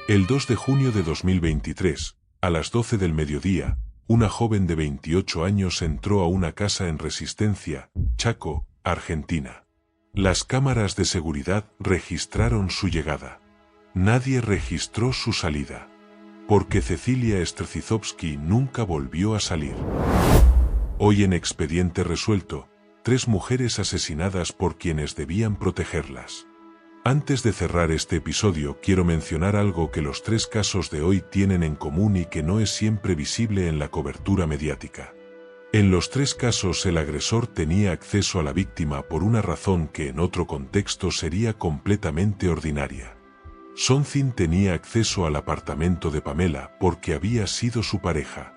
El 2 de junio de 2023, a las 12 del mediodía, una joven de 28 años entró a una casa en Resistencia, Chaco, Argentina. Las cámaras de seguridad registraron su llegada. Nadie registró su salida, porque Cecilia Strzelecki nunca volvió a salir. Hoy en Expediente Resuelto, 3 mujeres asesinadas por quienes debían protegerlas. Antes de cerrar este episodio quiero mencionar algo que los 3 casos de hoy tienen en común y que no es siempre visible en la cobertura mediática. En los 3 casos el agresor tenía acceso a la víctima por una razón que en otro contexto sería completamente ordinaria. Soncin tenía acceso al apartamento de Pamela porque había sido su pareja.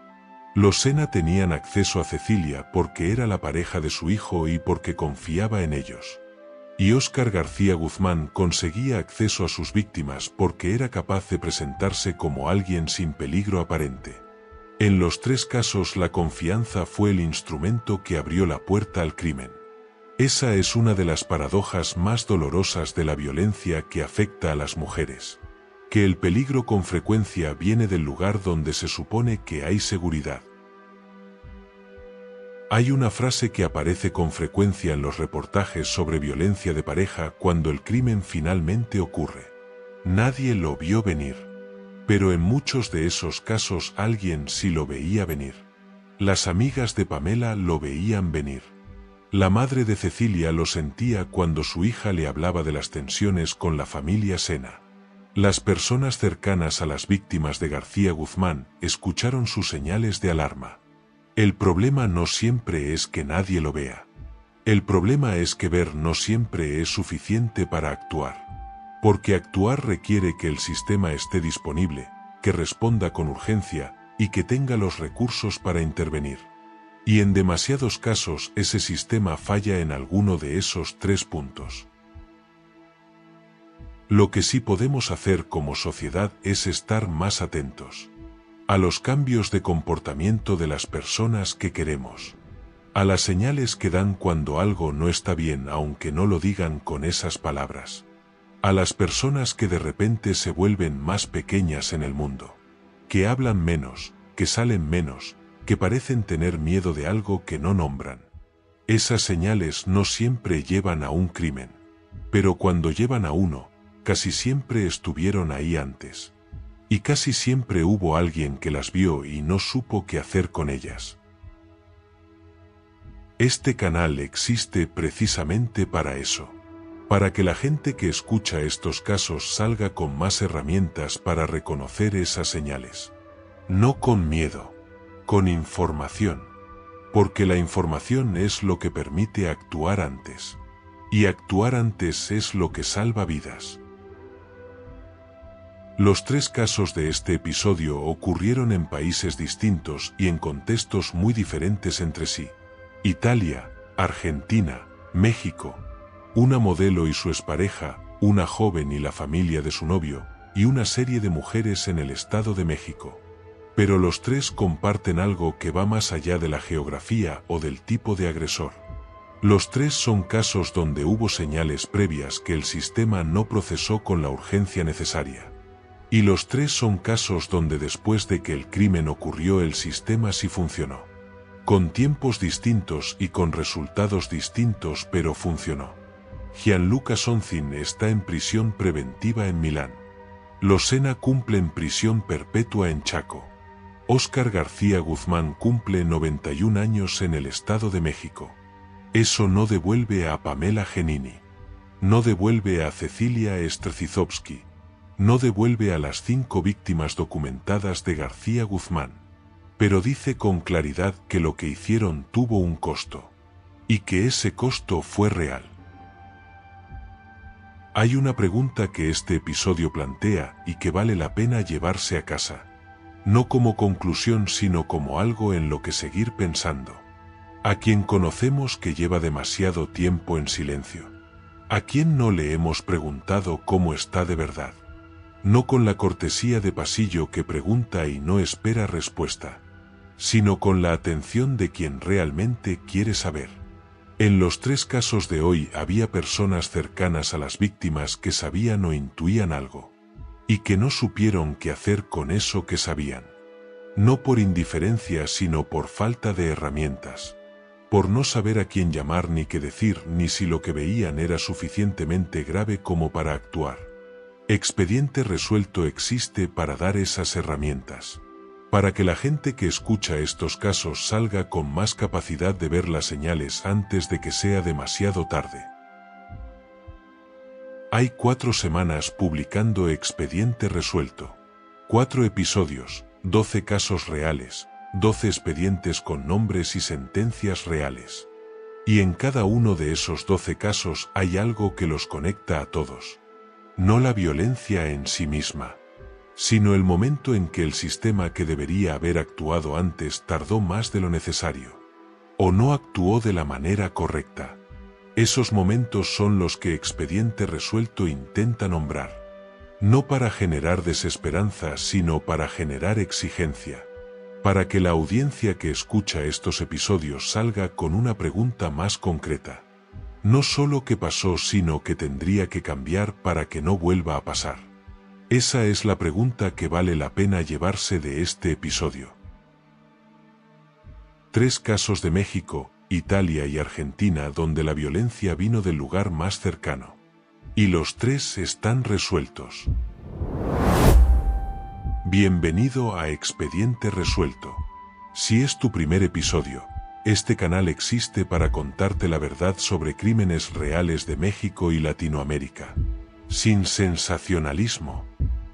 Los Sena tenían acceso a Cecilia porque era la pareja de su hijo y porque confiaba en ellos. Y Óscar García Guzmán conseguía acceso a sus víctimas porque era capaz de presentarse como alguien sin peligro aparente. En los 3 casos la confianza fue el instrumento que abrió la puerta al crimen. Esa es una de las paradojas más dolorosas de la violencia que afecta a las mujeres. Que el peligro con frecuencia viene del lugar donde se supone que hay seguridad. Hay una frase que aparece con frecuencia en los reportajes sobre violencia de pareja cuando el crimen finalmente ocurre. Nadie lo vio venir. Pero en muchos de esos casos alguien sí lo veía venir. Las amigas de Pamela lo veían venir. La madre de Cecilia lo sentía cuando su hija le hablaba de las tensiones con la familia Sena. Las personas cercanas a las víctimas de García Guzmán escucharon sus señales de alarma. El problema no siempre es que nadie lo vea. El problema es que ver no siempre es suficiente para actuar. Porque actuar requiere que el sistema esté disponible, que responda con urgencia y que tenga los recursos para intervenir. Y en demasiados casos ese sistema falla en alguno de esos 3 puntos. Lo que sí podemos hacer como sociedad es estar más atentos a los cambios de comportamiento de las personas que queremos, a las señales que dan cuando algo no está bien aunque no lo digan con esas palabras, a las personas que de repente se vuelven más pequeñas en el mundo, que hablan menos, que salen menos, que parecen tener miedo de algo que no nombran. Esas señales no siempre llevan a un crimen, pero cuando llevan a uno, casi siempre estuvieron ahí antes. Y casi siempre hubo alguien que las vio y no supo qué hacer con ellas. Este canal existe precisamente para eso. Para que la gente que escucha estos casos salga con más herramientas para reconocer esas señales. No con miedo, con información. Porque la información es lo que permite actuar antes. Y actuar antes es lo que salva vidas. Los 3 casos de este episodio ocurrieron en países distintos y en contextos muy diferentes entre sí. Italia, Argentina, México. Una modelo y su expareja, una joven y la familia de su novio, y una serie de mujeres en el Estado de México. Pero los 3 comparten algo que va más allá de la geografía o del tipo de agresor. Los 3 son casos donde hubo señales previas que el sistema no procesó con la urgencia necesaria. Y los 3 son casos donde después de que el crimen ocurrió el sistema sí funcionó. Con tiempos distintos y con resultados distintos, pero funcionó. Gianluca Soncin está en prisión preventiva en Milán. Los Sena cumplen prisión perpetua en Chaco. Óscar García Guzmán cumple 91 años en el Estado de México. Eso no devuelve a Pamela Genini. No devuelve a Cecilia Strzelecki. No devuelve a las 5 víctimas documentadas de García Guzmán. Pero dice con claridad que lo que hicieron tuvo un costo. Y que ese costo fue real. Hay una pregunta que este episodio plantea y que vale la pena llevarse a casa. No como conclusión sino como algo en lo que seguir pensando. ¿A quién conocemos que lleva demasiado tiempo en silencio? ¿A quién no le hemos preguntado cómo está de verdad? No con la cortesía de pasillo que pregunta y no espera respuesta, sino con la atención de quien realmente quiere saber. En los 3 casos de hoy había personas cercanas a las víctimas que sabían o intuían algo. y que no supieron qué hacer con eso que sabían. No por indiferencia, sino por falta de herramientas. Por no saber a quién llamar ni qué decir, ni si lo que veían era suficientemente grave como para actuar. Expediente Resuelto existe para dar esas herramientas. Para que la gente que escucha estos casos salga con más capacidad de ver las señales antes de que sea demasiado tarde. Hay 4 semanas publicando Expediente Resuelto. 4 episodios, 12 casos reales, 12 expedientes con nombres y sentencias reales. Y en cada uno de esos 12 casos hay algo que los conecta a todos. No la violencia en sí misma, sino el momento en que el sistema que debería haber actuado antes tardó más de lo necesario, o no actuó de la manera correcta. Esos momentos son los que Expediente Resuelto intenta nombrar. No para generar desesperanza, sino para generar exigencia. Para que la audiencia que escucha estos episodios salga con una pregunta más concreta. No solo qué pasó, sino qué tendría que cambiar para que no vuelva a pasar. Esa es la pregunta que vale la pena llevarse de este episodio. 3 casos de México, Italia y Argentina donde la violencia vino del lugar más cercano. Y los 3 están resueltos. Bienvenido a Expediente Resuelto. Si es tu primer episodio, este canal existe para contarte la verdad sobre crímenes reales de México y Latinoamérica. Sin sensacionalismo,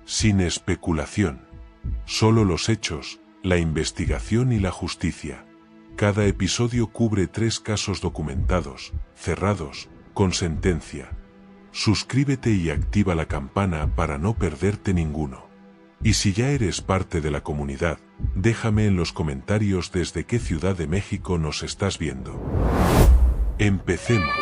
sin especulación. Solo los hechos, la investigación y la justicia. Cada episodio cubre 3 casos documentados, cerrados, con sentencia. Suscríbete y activa la campana para no perderte ninguno. Y si ya eres parte de la comunidad, déjame en los comentarios desde qué ciudad de México nos estás viendo. Empecemos.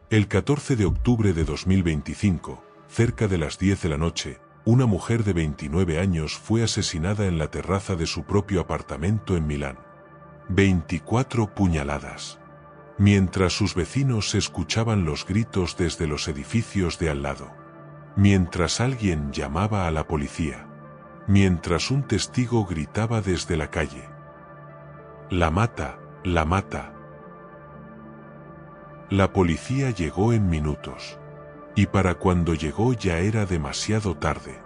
El 14 de octubre de 2025, cerca de las 10 de la noche, una mujer de 29 años fue asesinada en la terraza de su propio apartamento en Milán. 24 puñaladas. Mientras sus vecinos escuchaban los gritos desde los edificios de al lado. Mientras alguien llamaba a la policía. Mientras un testigo gritaba desde la calle. La mata, la mata. La policía llegó en minutos. Y para cuando llegó ya era demasiado tarde.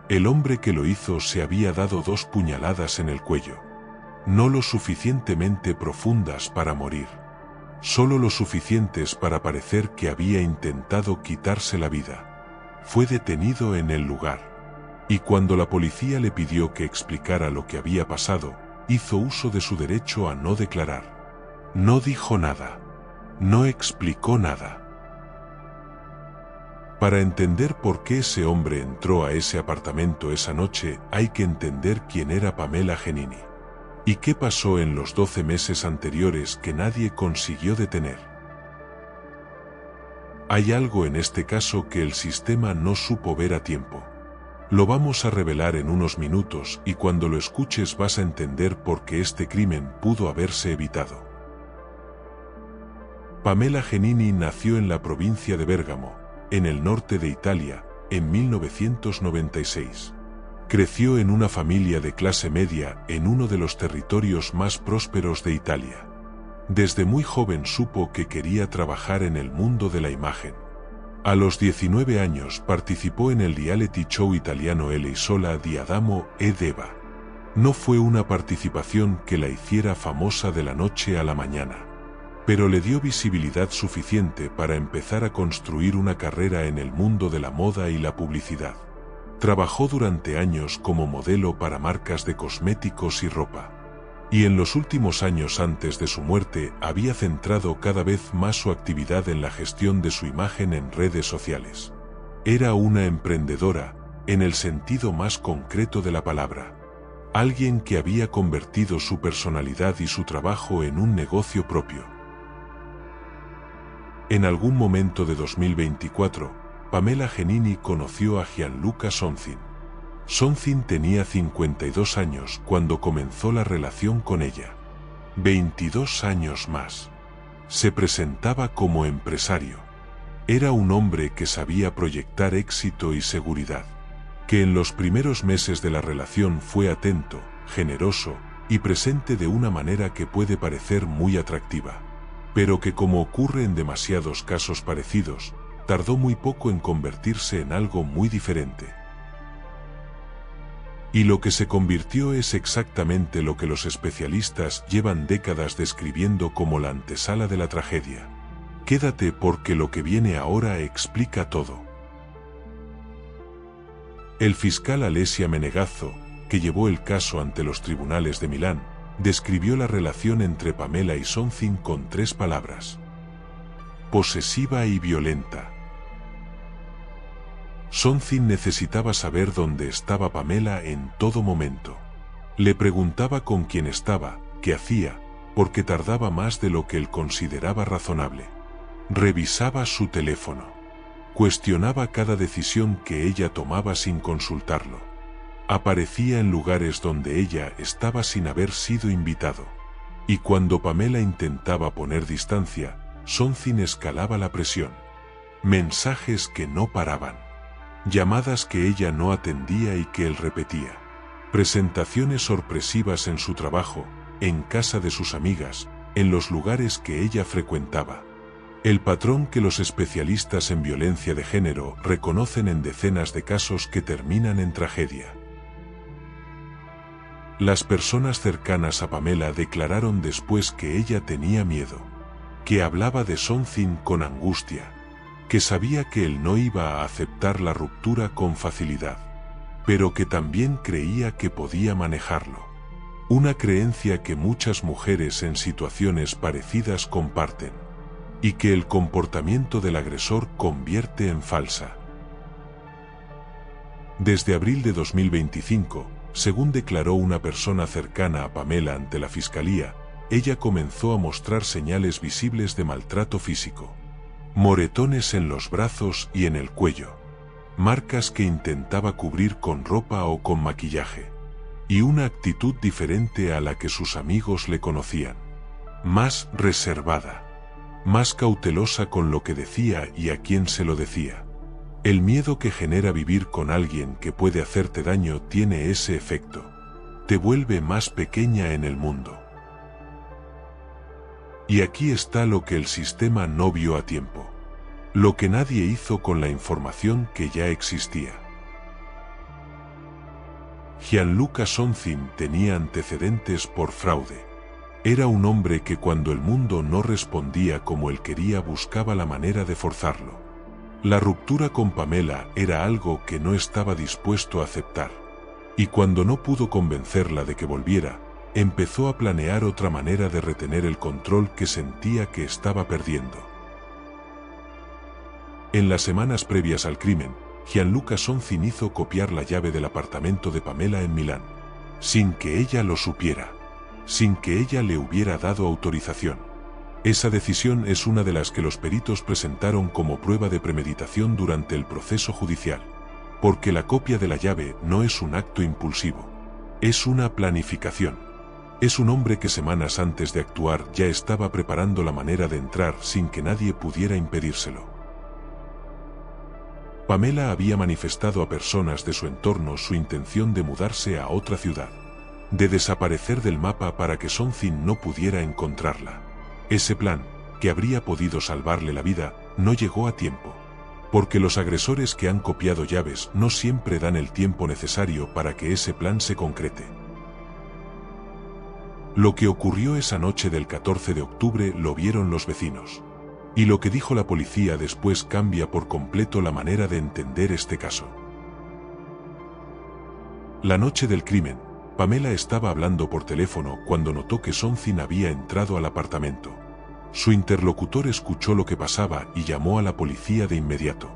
El hombre que lo hizo se había dado 2 puñaladas en el cuello. No lo suficientemente profundas para morir. Solo lo suficientes para parecer que había intentado quitarse la vida. Fue detenido en el lugar. Y cuando la policía le pidió que explicara lo que había pasado, hizo uso de su derecho a no declarar. No dijo nada. No explicó nada. Para entender por qué ese hombre entró a ese apartamento esa noche, hay que entender quién era Pamela Genini. Y qué pasó en los 12 meses anteriores que nadie consiguió detener. Hay algo en este caso que el sistema no supo ver a tiempo. Lo vamos a revelar en unos minutos y cuando lo escuches vas a entender por qué este crimen pudo haberse evitado. Pamela Genini nació en la provincia de Bérgamo, en el norte de Italia, en 1996. Creció en una familia de clase media en uno de los territorios más prósperos de Italia. Desde muy joven supo que quería trabajar en el mundo de la imagen. A los 19 años participó en el reality show italiano El Isola di Adamo ed Eva. No fue una participación que la hiciera famosa de la noche a la mañana, pero le dio visibilidad suficiente para empezar a construir una carrera en el mundo de la moda y la publicidad. Trabajó durante años como modelo para marcas de cosméticos y ropa. Y en los últimos años antes de su muerte había centrado cada vez más su actividad en la gestión de su imagen en redes sociales. Era una emprendedora, en el sentido más concreto de la palabra. Alguien que había convertido su personalidad y su trabajo en un negocio propio. En algún momento de 2024, Pamela Genini conoció a Gianluca Sonzin. Sonzin tenía 52 años cuando comenzó la relación con ella. 22 años más. Se presentaba como empresario. Era un hombre que sabía proyectar éxito y seguridad, que en los primeros meses de la relación fue atento, generoso y presente de una manera que puede parecer muy atractiva, pero que, como ocurre en demasiados casos parecidos, tardó muy poco en convertirse en algo muy diferente. Y lo que se convirtió es exactamente lo que los especialistas llevan décadas describiendo como la antesala de la tragedia. Quédate porque lo que viene ahora explica todo. El fiscal Alessia Menegazzo, que llevó el caso ante los tribunales de Milán, describió la relación entre Pamela y Something con 3 palabras: posesiva y violenta. Something necesitaba saber dónde estaba Pamela en todo momento. Le preguntaba con quién estaba, qué hacía, porque tardaba más de lo que él consideraba razonable. Revisaba su teléfono. Cuestionaba cada decisión que ella tomaba sin consultarlo. Aparecía en lugares donde ella estaba sin haber sido invitado. Y cuando Pamela intentaba poner distancia, Something escalaba la presión. Mensajes que no paraban. Llamadas que ella no atendía y que él repetía. Presentaciones sorpresivas en su trabajo, en casa de sus amigas, en los lugares que ella frecuentaba. El patrón que los especialistas en violencia de género reconocen en decenas de casos que terminan en tragedia. Las personas cercanas a Pamela declararon después que ella tenía miedo, que hablaba de Something con angustia, que sabía que él no iba a aceptar la ruptura con facilidad, pero que también creía que podía manejarlo. Una creencia que muchas mujeres en situaciones parecidas comparten, y que el comportamiento del agresor convierte en falsa. Desde abril de 2025, según declaró una persona cercana a Pamela ante la fiscalía, ella comenzó a mostrar señales visibles de maltrato físico. Moretones en los brazos y en el cuello, marcas que intentaba cubrir con ropa o con maquillaje, y una actitud diferente a la que sus amigos le conocían, más reservada, más cautelosa con lo que decía y a quién se lo decía. El miedo que genera vivir con alguien que puede hacerte daño tiene ese efecto, te vuelve más pequeña en el mundo. Y aquí está lo que el sistema no vio a tiempo. Lo que nadie hizo con la información que ya existía. Gianluca Something tenía antecedentes por fraude. Era un hombre que cuando el mundo no respondía como él quería buscaba la manera de forzarlo. La ruptura con Pamela era algo que no estaba dispuesto a aceptar. Y cuando no pudo convencerla de que volviera, empezó a planear otra manera de retener el control que sentía que estaba perdiendo. En las semanas previas al crimen, Gianluca Something hizo copiar la llave del apartamento de Pamela en Milán, sin que ella lo supiera, sin que ella le hubiera dado autorización. Esa decisión es una de las que los peritos presentaron como prueba de premeditación durante el proceso judicial, porque la copia de la llave no es un acto impulsivo, es una planificación. Es un hombre que semanas antes de actuar ya estaba preparando la manera de entrar sin que nadie pudiera impedírselo. Pamela había manifestado a personas de su entorno su intención de mudarse a otra ciudad, de desaparecer del mapa para que Something no pudiera encontrarla. Ese plan, que habría podido salvarle la vida, no llegó a tiempo, porque los agresores que han copiado llaves no siempre dan el tiempo necesario para que ese plan se concrete. Lo que ocurrió esa noche del 14 de octubre lo vieron los vecinos. Y lo que dijo la policía después cambia por completo la manera de entender este caso. La noche del crimen, Pamela estaba hablando por teléfono cuando notó que Something había entrado al apartamento. Su interlocutor escuchó lo que pasaba y llamó a la policía de inmediato.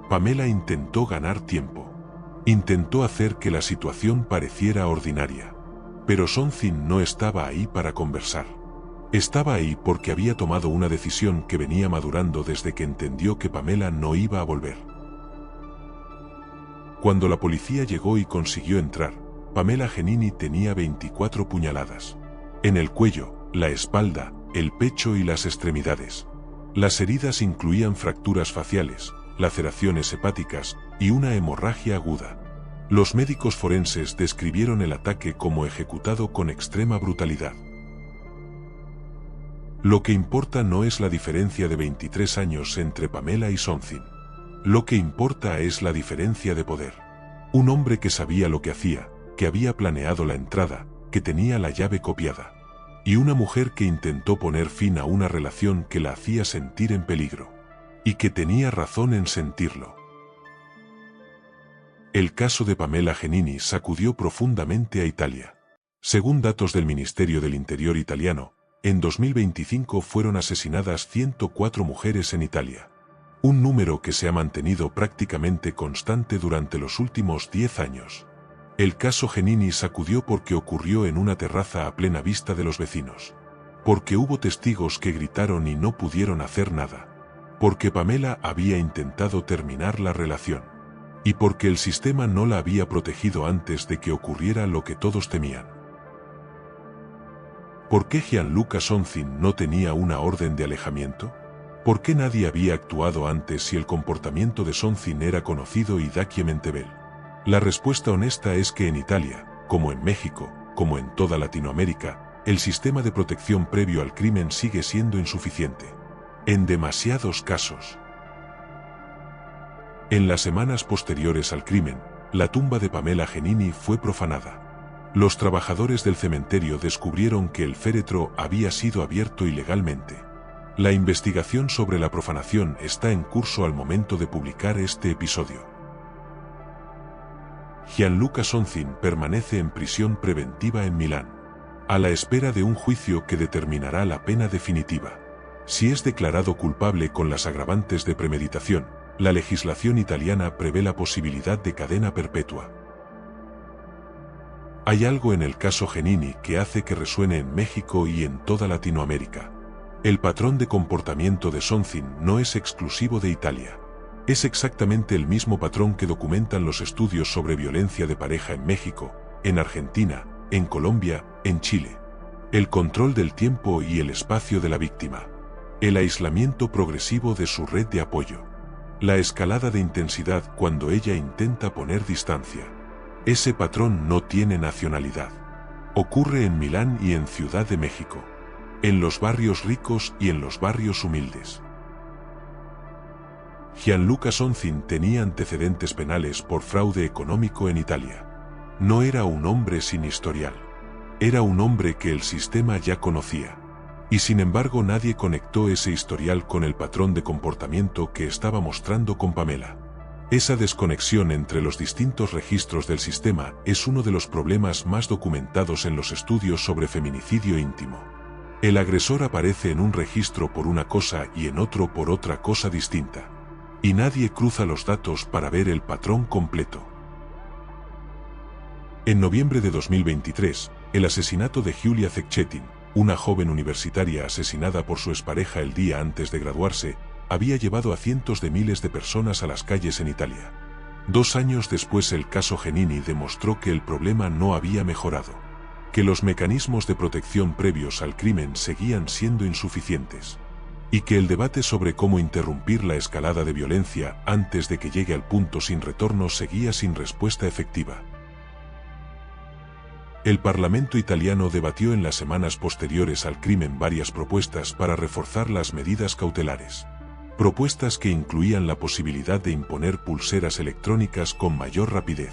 Pamela intentó ganar tiempo. Intentó hacer que la situación pareciera ordinaria. Pero Something no estaba ahí para conversar. Estaba ahí porque había tomado una decisión que venía madurando desde que entendió que Pamela no iba a volver. Cuando la policía llegó y consiguió entrar, Pamela Genini tenía 24 puñaladas. En el cuello, la espalda, el pecho y las extremidades. Las heridas incluían fracturas faciales, laceraciones hepáticas y una hemorragia aguda. Los médicos forenses describieron el ataque como ejecutado con extrema brutalidad. Lo que importa no es la diferencia de 23 años entre Pamela y Something. Lo que importa es la diferencia de poder. Un hombre que sabía lo que hacía, que había planeado la entrada, que tenía la llave copiada. Y una mujer que intentó poner fin a una relación que la hacía sentir en peligro. Y que tenía razón en sentirlo. El caso de Pamela Genini sacudió profundamente a Italia. Según datos del Ministerio del Interior italiano, en 2025 fueron asesinadas 104 mujeres en Italia. Un número que se ha mantenido prácticamente constante durante los últimos 10 años. El caso Genini sacudió porque ocurrió en una terraza a plena vista de los vecinos. Porque hubo testigos que gritaron y no pudieron hacer nada. Porque Pamela había intentado terminar la relación. Y porque el sistema no la había protegido antes de que ocurriera lo que todos temían. ¿Por qué Gianluca Something no tenía una orden de alejamiento? ¿Por qué nadie había actuado antes si el comportamiento de Something era conocido y documentado? La respuesta honesta es que en Italia, como en México, como en toda Latinoamérica, el sistema de protección previo al crimen sigue siendo insuficiente. En demasiados casos. En las semanas posteriores al crimen, la tumba de Pamela Genini fue profanada. Los trabajadores del cementerio descubrieron que el féretro había sido abierto ilegalmente. La investigación sobre la profanación está en curso al momento de publicar este episodio. Gianluca Something permanece en prisión preventiva en Milán, a la espera de un juicio que determinará la pena definitiva. Si es declarado culpable con las agravantes de premeditación, la legislación italiana prevé la posibilidad de cadena perpetua. Hay algo en el caso Genini que hace que resuene en México y en toda Latinoamérica. El patrón de comportamiento de Something no es exclusivo de Italia. Es exactamente el mismo patrón que documentan los estudios sobre violencia de pareja en México, en Argentina, en Colombia, en Chile. El control del tiempo y el espacio de la víctima. El aislamiento progresivo de su red de apoyo. La escalada de intensidad cuando ella intenta poner distancia. Ese patrón no tiene nacionalidad. Ocurre en Milán y en Ciudad de México. En los barrios ricos y en los barrios humildes. Gianluca Something tenía antecedentes penales por fraude económico en Italia. No era un hombre sin historial. Era un hombre que el sistema ya conocía. Y sin embargo nadie conectó ese historial con el patrón de comportamiento que estaba mostrando con Pamela. Esa desconexión entre los distintos registros del sistema es uno de los problemas más documentados en los estudios sobre feminicidio íntimo. El agresor aparece en un registro por una cosa y en otro por otra cosa distinta. Y nadie cruza los datos para ver el patrón completo. En noviembre de 2023, el asesinato de Giulia Cecchettin, una joven universitaria asesinada por su expareja el día antes de graduarse, había llevado a cientos de miles de personas a las calles en Italia. 2 años después el caso Genini demostró que el problema no había mejorado, que los mecanismos de protección previos al crimen seguían siendo insuficientes, y que el debate sobre cómo interrumpir la escalada de violencia antes de que llegue al punto sin retorno seguía sin respuesta efectiva. El Parlamento italiano debatió en las semanas posteriores al crimen varias propuestas para reforzar las medidas cautelares. Propuestas que incluían la posibilidad de imponer pulseras electrónicas con mayor rapidez,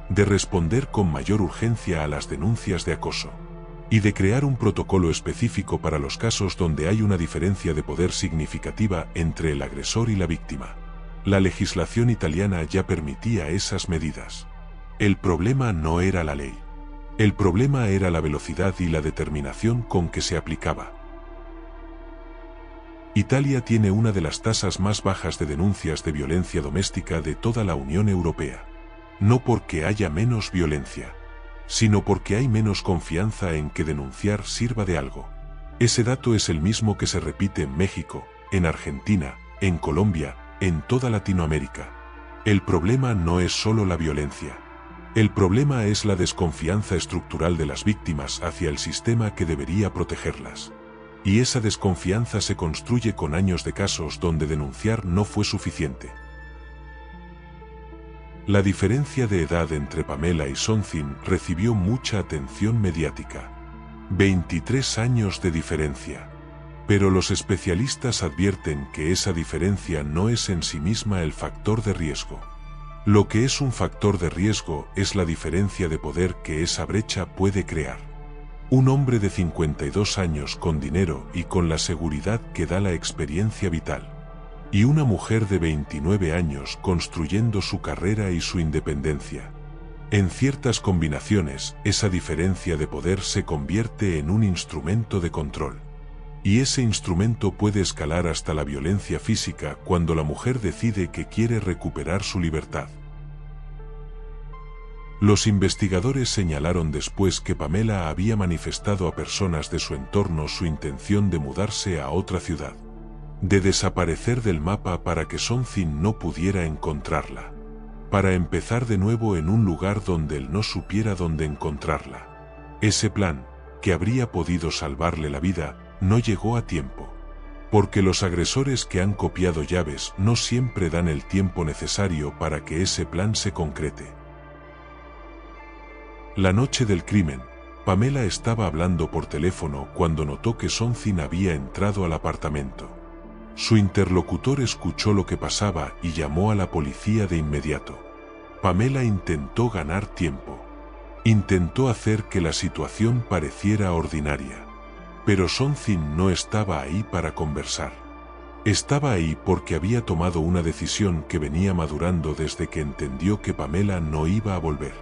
de responder con mayor urgencia a las denuncias de acoso, y de crear un protocolo específico para los casos donde hay una diferencia de poder significativa entre el agresor y la víctima. La legislación italiana ya permitía esas medidas. El problema no era la ley. El problema era la velocidad y la determinación con que se aplicaba. Italia tiene una de las tasas más bajas de denuncias de violencia doméstica de toda la Unión Europea. No porque haya menos violencia, sino porque hay menos confianza en que denunciar sirva de algo. Ese dato es el mismo que se repite en México, en Argentina, en Colombia, en toda Latinoamérica. El problema no es solo la violencia. El problema es la desconfianza estructural de las víctimas hacia el sistema que debería protegerlas. Y esa desconfianza se construye con años de casos donde denunciar no fue suficiente. La diferencia de edad entre Pamela y Something recibió mucha atención mediática. 23 años de diferencia. Pero los especialistas advierten que esa diferencia no es en sí misma el factor de riesgo. Lo que es un factor de riesgo es la diferencia de poder que esa brecha puede crear. Un hombre de 52 años con dinero y con la seguridad que da la experiencia vital. Y una mujer de 29 años construyendo su carrera y su independencia. En ciertas combinaciones, esa diferencia de poder se convierte en un instrumento de control. Y ese instrumento puede escalar hasta la violencia física cuando la mujer decide que quiere recuperar su libertad. Los investigadores señalaron después que Pamela había manifestado a personas de su entorno su intención de mudarse a otra ciudad. De desaparecer del mapa para que Something no pudiera encontrarla. Para empezar de nuevo en un lugar donde él no supiera dónde encontrarla. Ese plan, que habría podido salvarle la vida, no llegó a tiempo. Porque los agresores que han copiado llaves no siempre dan el tiempo necesario para que ese plan se concrete. La noche del crimen, Pamela estaba hablando por teléfono cuando notó que Something había entrado al apartamento. Su interlocutor escuchó lo que pasaba y llamó a la policía de inmediato. Pamela intentó ganar tiempo. Intentó hacer que la situación pareciera ordinaria. Pero Something no estaba ahí para conversar. Estaba ahí porque había tomado una decisión que venía madurando desde que entendió que Pamela no iba a volver.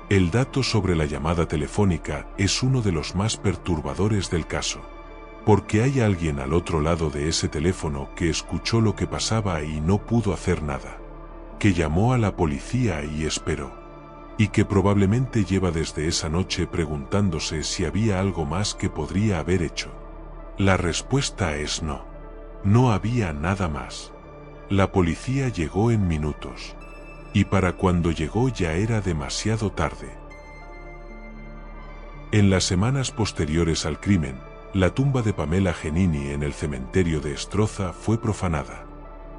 El dato sobre la llamada telefónica es uno de los más perturbadores del caso. Porque hay alguien al otro lado de ese teléfono que escuchó lo que pasaba y no pudo hacer nada. Que llamó a la policía y esperó. Y que probablemente lleva desde esa noche preguntándose si había algo más que podría haber hecho. La respuesta es no. No había nada más. La policía llegó en minutos. Y para cuando llegó ya era demasiado tarde. En las semanas posteriores al crimen, la tumba de Pamela Genini en el cementerio de Estroza fue profanada.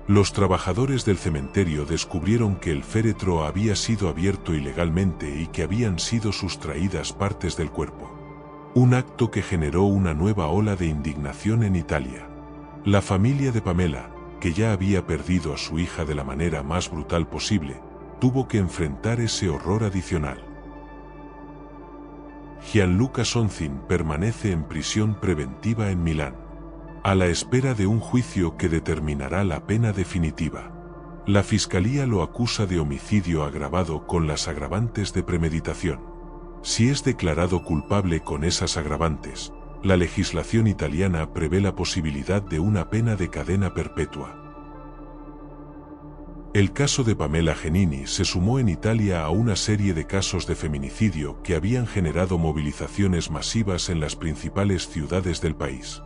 Los trabajadores del cementerio descubrieron que el féretro había sido abierto ilegalmente y que habían sido sustraídas partes del cuerpo. Un acto que generó una nueva ola de indignación en Italia. La familia de Pamela, que ya había perdido a su hija de la manera más brutal posible, tuvo que enfrentar ese horror adicional. Gianluca Something permanece en prisión preventiva en Milán, a la espera de un juicio que determinará la pena definitiva. La fiscalía lo acusa de homicidio agravado con las agravantes de premeditación. Si es declarado culpable con esas agravantes, la legislación italiana prevé la posibilidad de una pena de cadena perpetua. El caso de Pamela Genini se sumó en Italia a una serie de casos de feminicidio que habían generado movilizaciones masivas en las principales ciudades del país.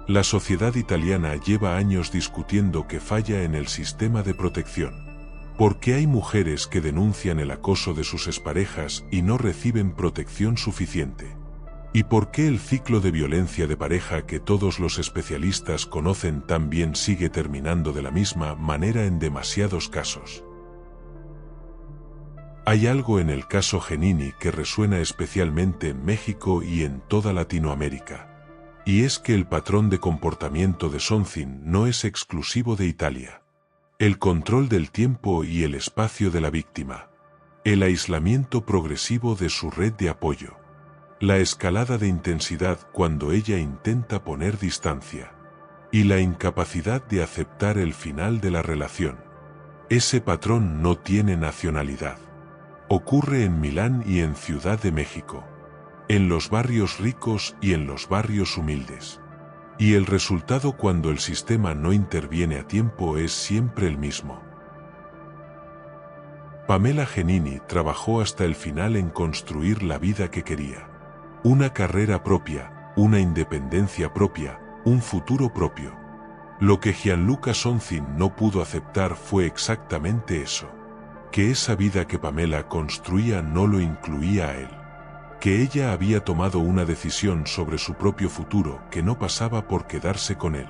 La sociedad italiana lleva años discutiendo que falla en el sistema de protección. ¿Por qué hay mujeres que denuncian el acoso de sus exparejas y no reciben protección suficiente? ¿Y por qué el ciclo de violencia de pareja que todos los especialistas conocen también sigue terminando de la misma manera en demasiados casos? Hay algo en el caso Genini que resuena especialmente en México y en toda Latinoamérica. Y es que el patrón de comportamiento de Something no es exclusivo de Italia. El control del tiempo y el espacio de la víctima. El aislamiento progresivo de su red de apoyo. La escalada de intensidad cuando ella intenta poner distancia. Y la incapacidad de aceptar el final de la relación. Ese patrón no tiene nacionalidad. Ocurre en Milán y en Ciudad de México. En los barrios ricos y en los barrios humildes. Y el resultado cuando el sistema no interviene a tiempo es siempre el mismo. Pamela Genini trabajó hasta el final en construir la vida que quería. Una carrera propia, una independencia propia, un futuro propio. Lo que Gianluca Something no pudo aceptar fue exactamente eso. Que esa vida que Pamela construía no lo incluía a él. que ella había tomado una decisión sobre su propio futuro que no pasaba por quedarse con él,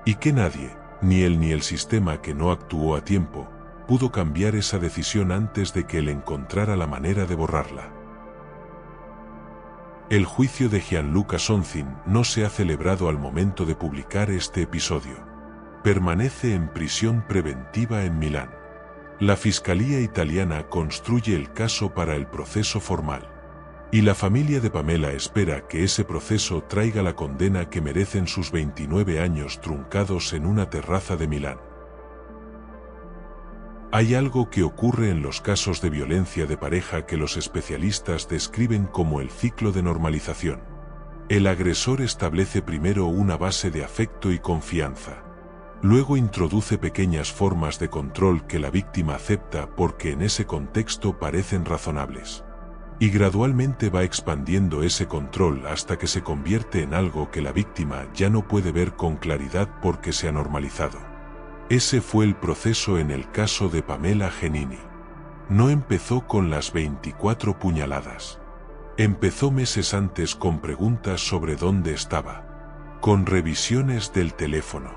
y que nadie, ni él ni el sistema que no actuó a tiempo, pudo cambiar esa decisión antes de que él encontrara la manera de borrarla. El juicio de Gianluca Sonzin no se ha celebrado al momento de publicar este episodio. Permanece en prisión preventiva en Milán. La Fiscalía italiana construye el caso para el proceso formal. Y la familia de Pamela espera que ese proceso traiga la condena que merecen sus 29 años truncados en una terraza de Milán. Hay algo que ocurre en los casos de violencia de pareja que los especialistas describen como el ciclo de normalización. El agresor establece primero una base de afecto y confianza. Luego introduce pequeñas formas de control que la víctima acepta porque en ese contexto parecen razonables. Y gradualmente va expandiendo ese control hasta que se convierte en algo que la víctima ya no puede ver con claridad porque se ha normalizado. Ese fue el proceso en el caso de Pamela Genini. No empezó con las 24 puñaladas. Empezó meses antes con preguntas sobre dónde estaba, con revisiones del teléfono,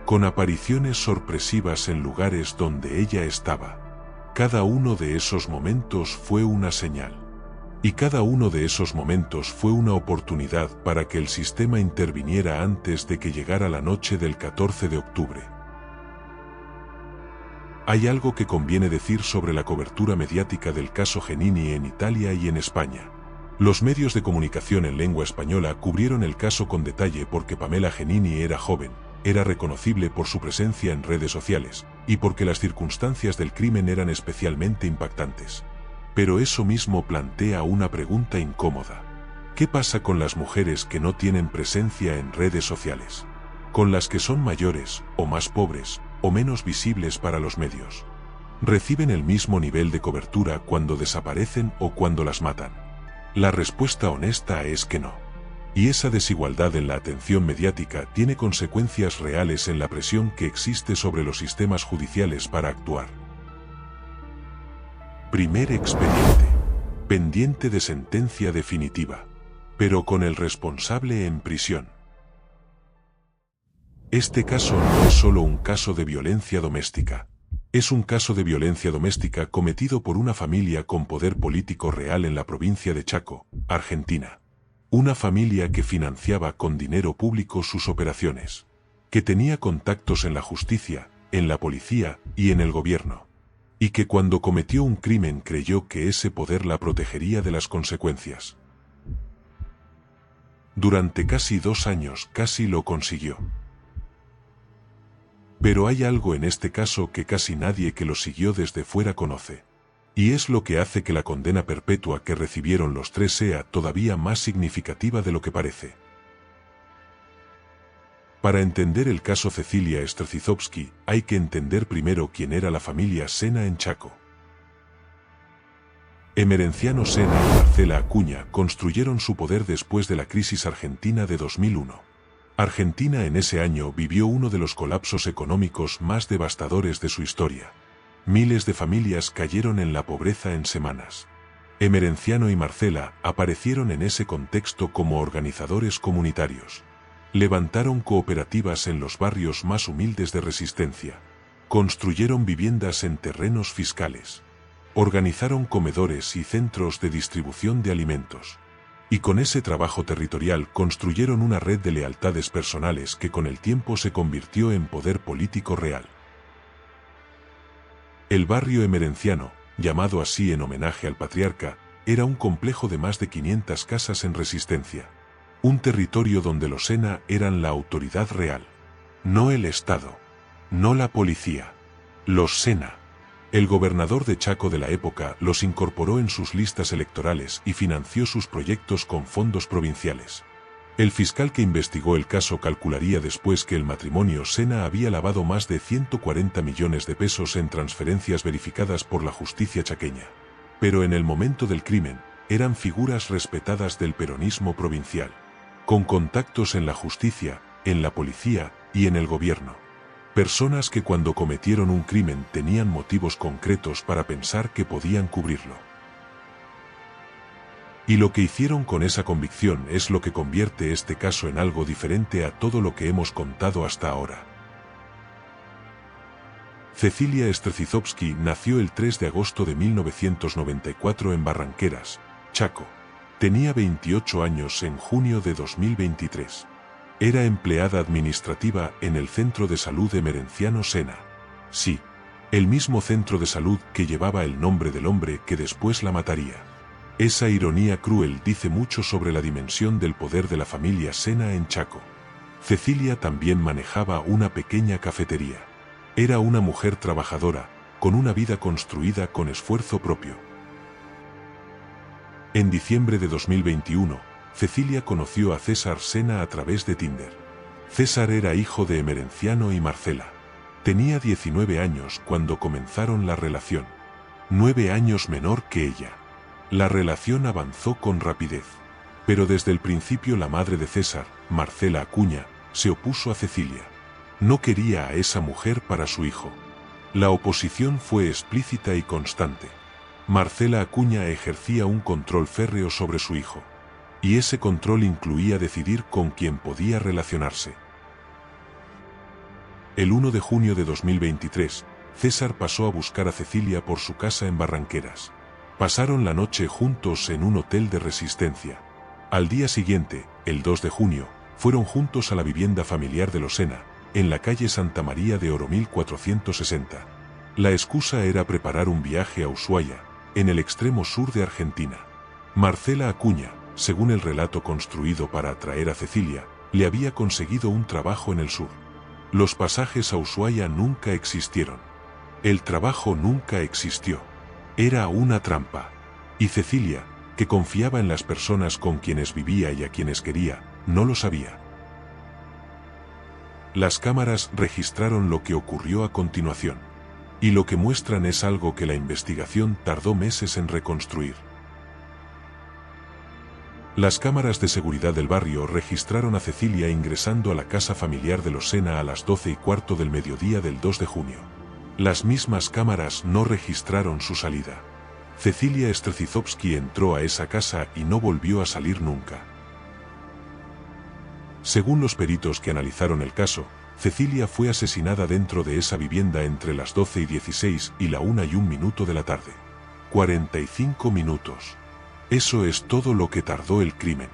con apariciones sorpresivas en lugares donde ella estaba. Cada uno de esos momentos fue una señal. Y cada uno de esos momentos fue una oportunidad para que el sistema interviniera antes de que llegara la noche del 14 de octubre. Hay algo que conviene decir sobre la cobertura mediática del caso Genini en Italia y en España. Los medios de comunicación en lengua española cubrieron el caso con detalle porque Pamela Genini era joven, era reconocible por su presencia en redes sociales, y porque las circunstancias del crimen eran especialmente impactantes. Pero eso mismo plantea una pregunta incómoda. ¿Qué pasa con las mujeres que no tienen presencia en redes sociales? Con las que son mayores, o más pobres, o menos visibles para los medios. ¿Reciben el mismo nivel de cobertura cuando desaparecen o cuando las matan? La respuesta honesta es que no. Y esa desigualdad en la atención mediática tiene consecuencias reales en la presión que existe sobre los sistemas judiciales para actuar. Primer expediente. Pendiente de sentencia definitiva. Pero con el responsable en prisión. Este caso no es solo un caso de violencia doméstica. Es un caso de violencia doméstica cometido por una familia con poder político real en la provincia de Chaco, Argentina. Una familia que financiaba con dinero público sus operaciones. Que tenía contactos en la justicia, en la policía y en el gobierno. Y que cuando cometió un crimen creyó que ese poder la protegería de las consecuencias. Durante casi 2 años casi lo consiguió. Pero hay algo en este caso que casi nadie que lo siguió desde fuera conoce. Y es lo que hace que la condena perpetua que recibieron los 3 sea todavía más significativa de lo que parece. Para entender el caso Cecilia Strzelecki, hay que entender primero quién era la familia Sena en Chaco. Emerenciano Sena y Marcela Acuña construyeron su poder después de la crisis argentina de 2001. Argentina en ese año vivió uno de los colapsos económicos más devastadores de su historia. Miles de familias cayeron en la pobreza en semanas. Emerenciano y Marcela aparecieron en ese contexto como organizadores comunitarios. Levantaron cooperativas en los barrios más humildes de Resistencia. Construyeron viviendas en terrenos fiscales. Organizaron comedores y centros de distribución de alimentos. Y con ese trabajo territorial construyeron una red de lealtades personales que con el tiempo se convirtió en poder político real. El barrio emerenciano, llamado así en homenaje al patriarca, era un complejo de más de 500 casas en Resistencia. Un territorio donde los Sena eran la autoridad real. No el Estado. No la policía. Los Sena. El gobernador de Chaco de la época los incorporó en sus listas electorales y financió sus proyectos con fondos provinciales. El fiscal que investigó el caso calcularía después que el matrimonio Sena había lavado más de 140 millones de pesos en transferencias verificadas por la justicia chaqueña. Pero en el momento del crimen, eran figuras respetadas del peronismo provincial, con contactos en la justicia, en la policía y en el gobierno. Personas que cuando cometieron un crimen tenían motivos concretos para pensar que podían cubrirlo. Y lo que hicieron con esa convicción es lo que convierte este caso en algo diferente a todo lo que hemos contado hasta ahora. Cecilia Strzelecki nació el 3 de agosto de 1994 en Barranqueras, Chaco. Tenía 28 años en junio de 2023. Era empleada administrativa en el Centro de Salud Emerenciano Sena. Sí, el mismo centro de salud que llevaba el nombre del hombre que después la mataría. Esa ironía cruel dice mucho sobre la dimensión del poder de la familia Sena en Chaco. Cecilia también manejaba una pequeña cafetería. Era una mujer trabajadora, con una vida construida con esfuerzo propio. En diciembre de 2021, Cecilia conoció a César Sena a través de Tinder. César era hijo de Emerenciano y Marcela. Tenía 19 años cuando comenzaron la relación. 9 años menor que ella. La relación avanzó con rapidez. Pero desde el principio la madre de César, Marcela Acuña, se opuso a Cecilia. No quería a esa mujer para su hijo. La oposición fue explícita y constante. Marcela Acuña ejercía un control férreo sobre su hijo. Y ese control incluía decidir con quién podía relacionarse. El 1 de junio de 2023, César pasó a buscar a Cecilia por su casa en Barranqueras. Pasaron la noche juntos en un hotel de Resistencia. Al día siguiente, el 2 de junio, fueron juntos a la vivienda familiar de Los Sena, en la calle Santa María de Oro 1460. La excusa era preparar un viaje a Ushuaia, en el extremo sur de Argentina. Marcela Acuña, según el relato construido para atraer a Cecilia, le había conseguido un trabajo en el sur. Los pasajes a Ushuaia nunca existieron. El trabajo nunca existió. Era una trampa. Y Cecilia, que confiaba en las personas con quienes vivía y a quienes quería, no lo sabía. Las cámaras registraron lo que ocurrió a continuación. Y lo que muestran es algo que la investigación tardó meses en reconstruir. Las cámaras de seguridad del barrio registraron a Cecilia ingresando a la casa familiar de Los Sena a las 12:15 del mediodía del 2 de junio. Las mismas cámaras no registraron su salida. Cecilia Strzelecki entró a esa casa y no volvió a salir nunca. Según los peritos que analizaron el caso, Cecilia fue asesinada dentro de esa vivienda entre las 12:16 y la 1:01 de la tarde. 45 minutos. Eso es todo lo que tardó el crimen.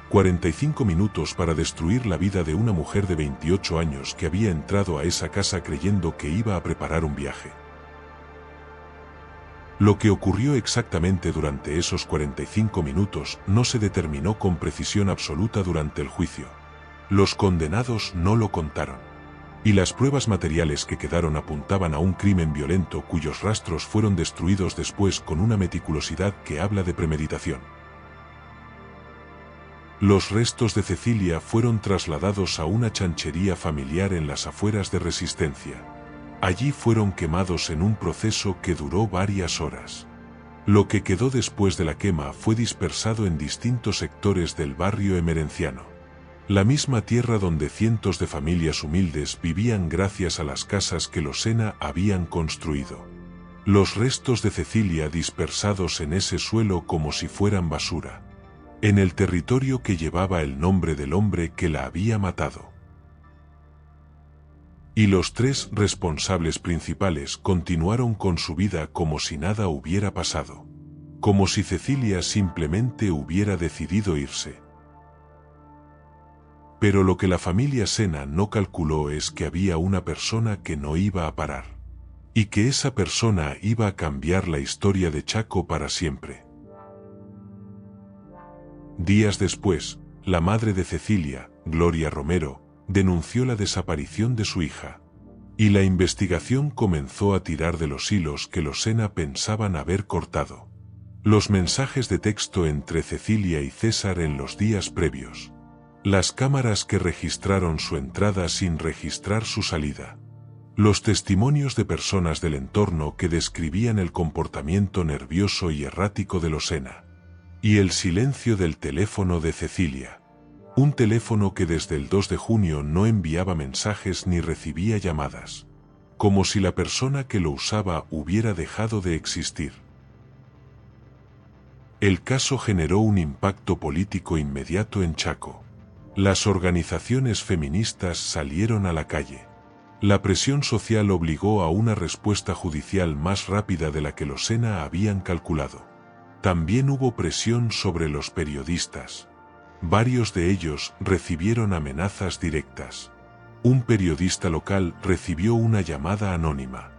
45 minutos para destruir la vida de una mujer de 28 años que había entrado a esa casa creyendo que iba a preparar un viaje. Lo que ocurrió exactamente durante esos 45 minutos no se determinó con precisión absoluta durante el juicio. Los condenados no lo contaron. Y las pruebas materiales que quedaron apuntaban a un crimen violento cuyos rastros fueron destruidos después con una meticulosidad que habla de premeditación. Los restos de Cecilia fueron trasladados a una chanchería familiar en las afueras de Resistencia. Allí fueron quemados en un proceso que duró varias horas. Lo que quedó después de la quema fue dispersado en distintos sectores del barrio emerenciano. La misma tierra donde cientos de familias humildes vivían gracias a las casas que los Sena habían construido. Los restos de Cecilia dispersados en ese suelo como si fueran basura. En el territorio que llevaba el nombre del hombre que la había matado. Y los tres responsables principales continuaron con su vida como si nada hubiera pasado. Como si Cecilia simplemente hubiera decidido irse. Pero lo que la familia Sena no calculó es que había una persona que no iba a parar. Y que esa persona iba a cambiar la historia de Chaco para siempre. Días después, la madre de Cecilia, Gloria Romero, denunció la desaparición de su hija. Y la investigación comenzó a tirar de los hilos que los Sena pensaban haber cortado. Los mensajes de texto entre Cecilia y César en los días previos. Las cámaras que registraron su entrada sin registrar su salida. Los testimonios de personas del entorno que describían el comportamiento nervioso y errático de los Sena. Y el silencio del teléfono de Cecilia. Un teléfono que desde el 2 de junio no enviaba mensajes ni recibía llamadas. Como si la persona que lo usaba hubiera dejado de existir. El caso generó un impacto político inmediato en Chaco. Las organizaciones feministas salieron a la calle. La presión social obligó a una respuesta judicial más rápida de la que los SENA habían calculado. También hubo presión sobre los periodistas. Varios de ellos recibieron amenazas directas. Un periodista local recibió una llamada anónima.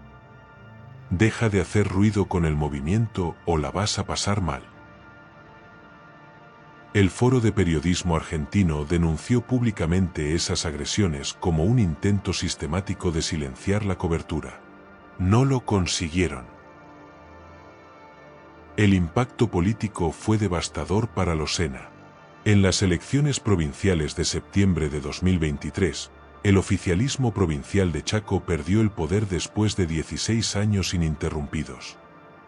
Deja de hacer ruido con el movimiento o la vas a pasar mal. El Foro de Periodismo Argentino denunció públicamente esas agresiones como un intento sistemático de silenciar la cobertura. No lo consiguieron. El impacto político fue devastador para los SENA. En las elecciones provinciales de septiembre de 2023, el oficialismo provincial de Chaco perdió el poder después de 16 años ininterrumpidos.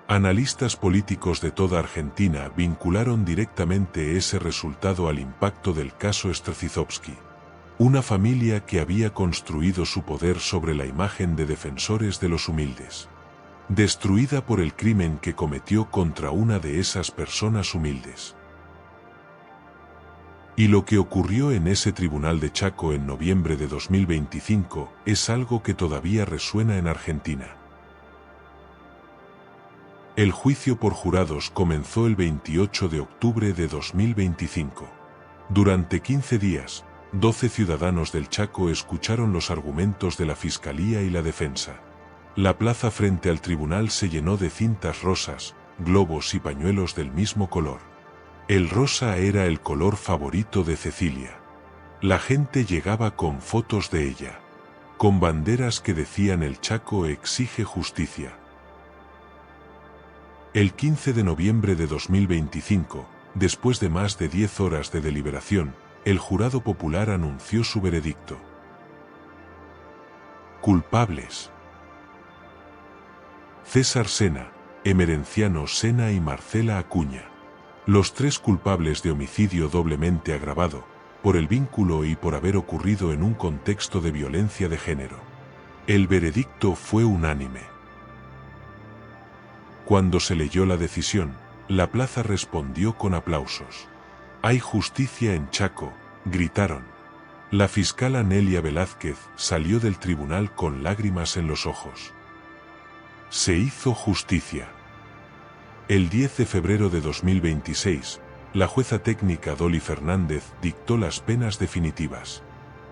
Analistas políticos de toda Argentina vincularon directamente ese resultado al impacto del caso Strzelecki, una familia que había construido su poder sobre la imagen de defensores de los humildes, destruida por el crimen que cometió contra una de esas personas humildes. Y lo que ocurrió en ese tribunal de Chaco en noviembre de 2025 es algo que todavía resuena en Argentina. El juicio por jurados comenzó el 28 de octubre de 2025. Durante 15 días, 12 ciudadanos del Chaco escucharon los argumentos de la fiscalía y la defensa. La plaza frente al tribunal se llenó de cintas rosas, globos y pañuelos del mismo color. El rosa era el color favorito de Cecilia. La gente llegaba con fotos de ella, con banderas que decían "El Chaco exige justicia". El 15 de noviembre de 2025, después de más de 10 horas de deliberación, el jurado popular anunció su veredicto. Culpables: César Sena, Emerenciano Sena y Marcela Acuña. Los tres culpables de homicidio doblemente agravado, por el vínculo y por haber ocurrido en un contexto de violencia de género. El veredicto fue unánime. Cuando se leyó la decisión, la plaza respondió con aplausos. «Hay justicia en Chaco», gritaron. La fiscal Anelia Velázquez salió del tribunal con lágrimas en los ojos. Se hizo justicia. El 10 de febrero de 2026, la jueza técnica Dolly Fernández dictó las penas definitivas.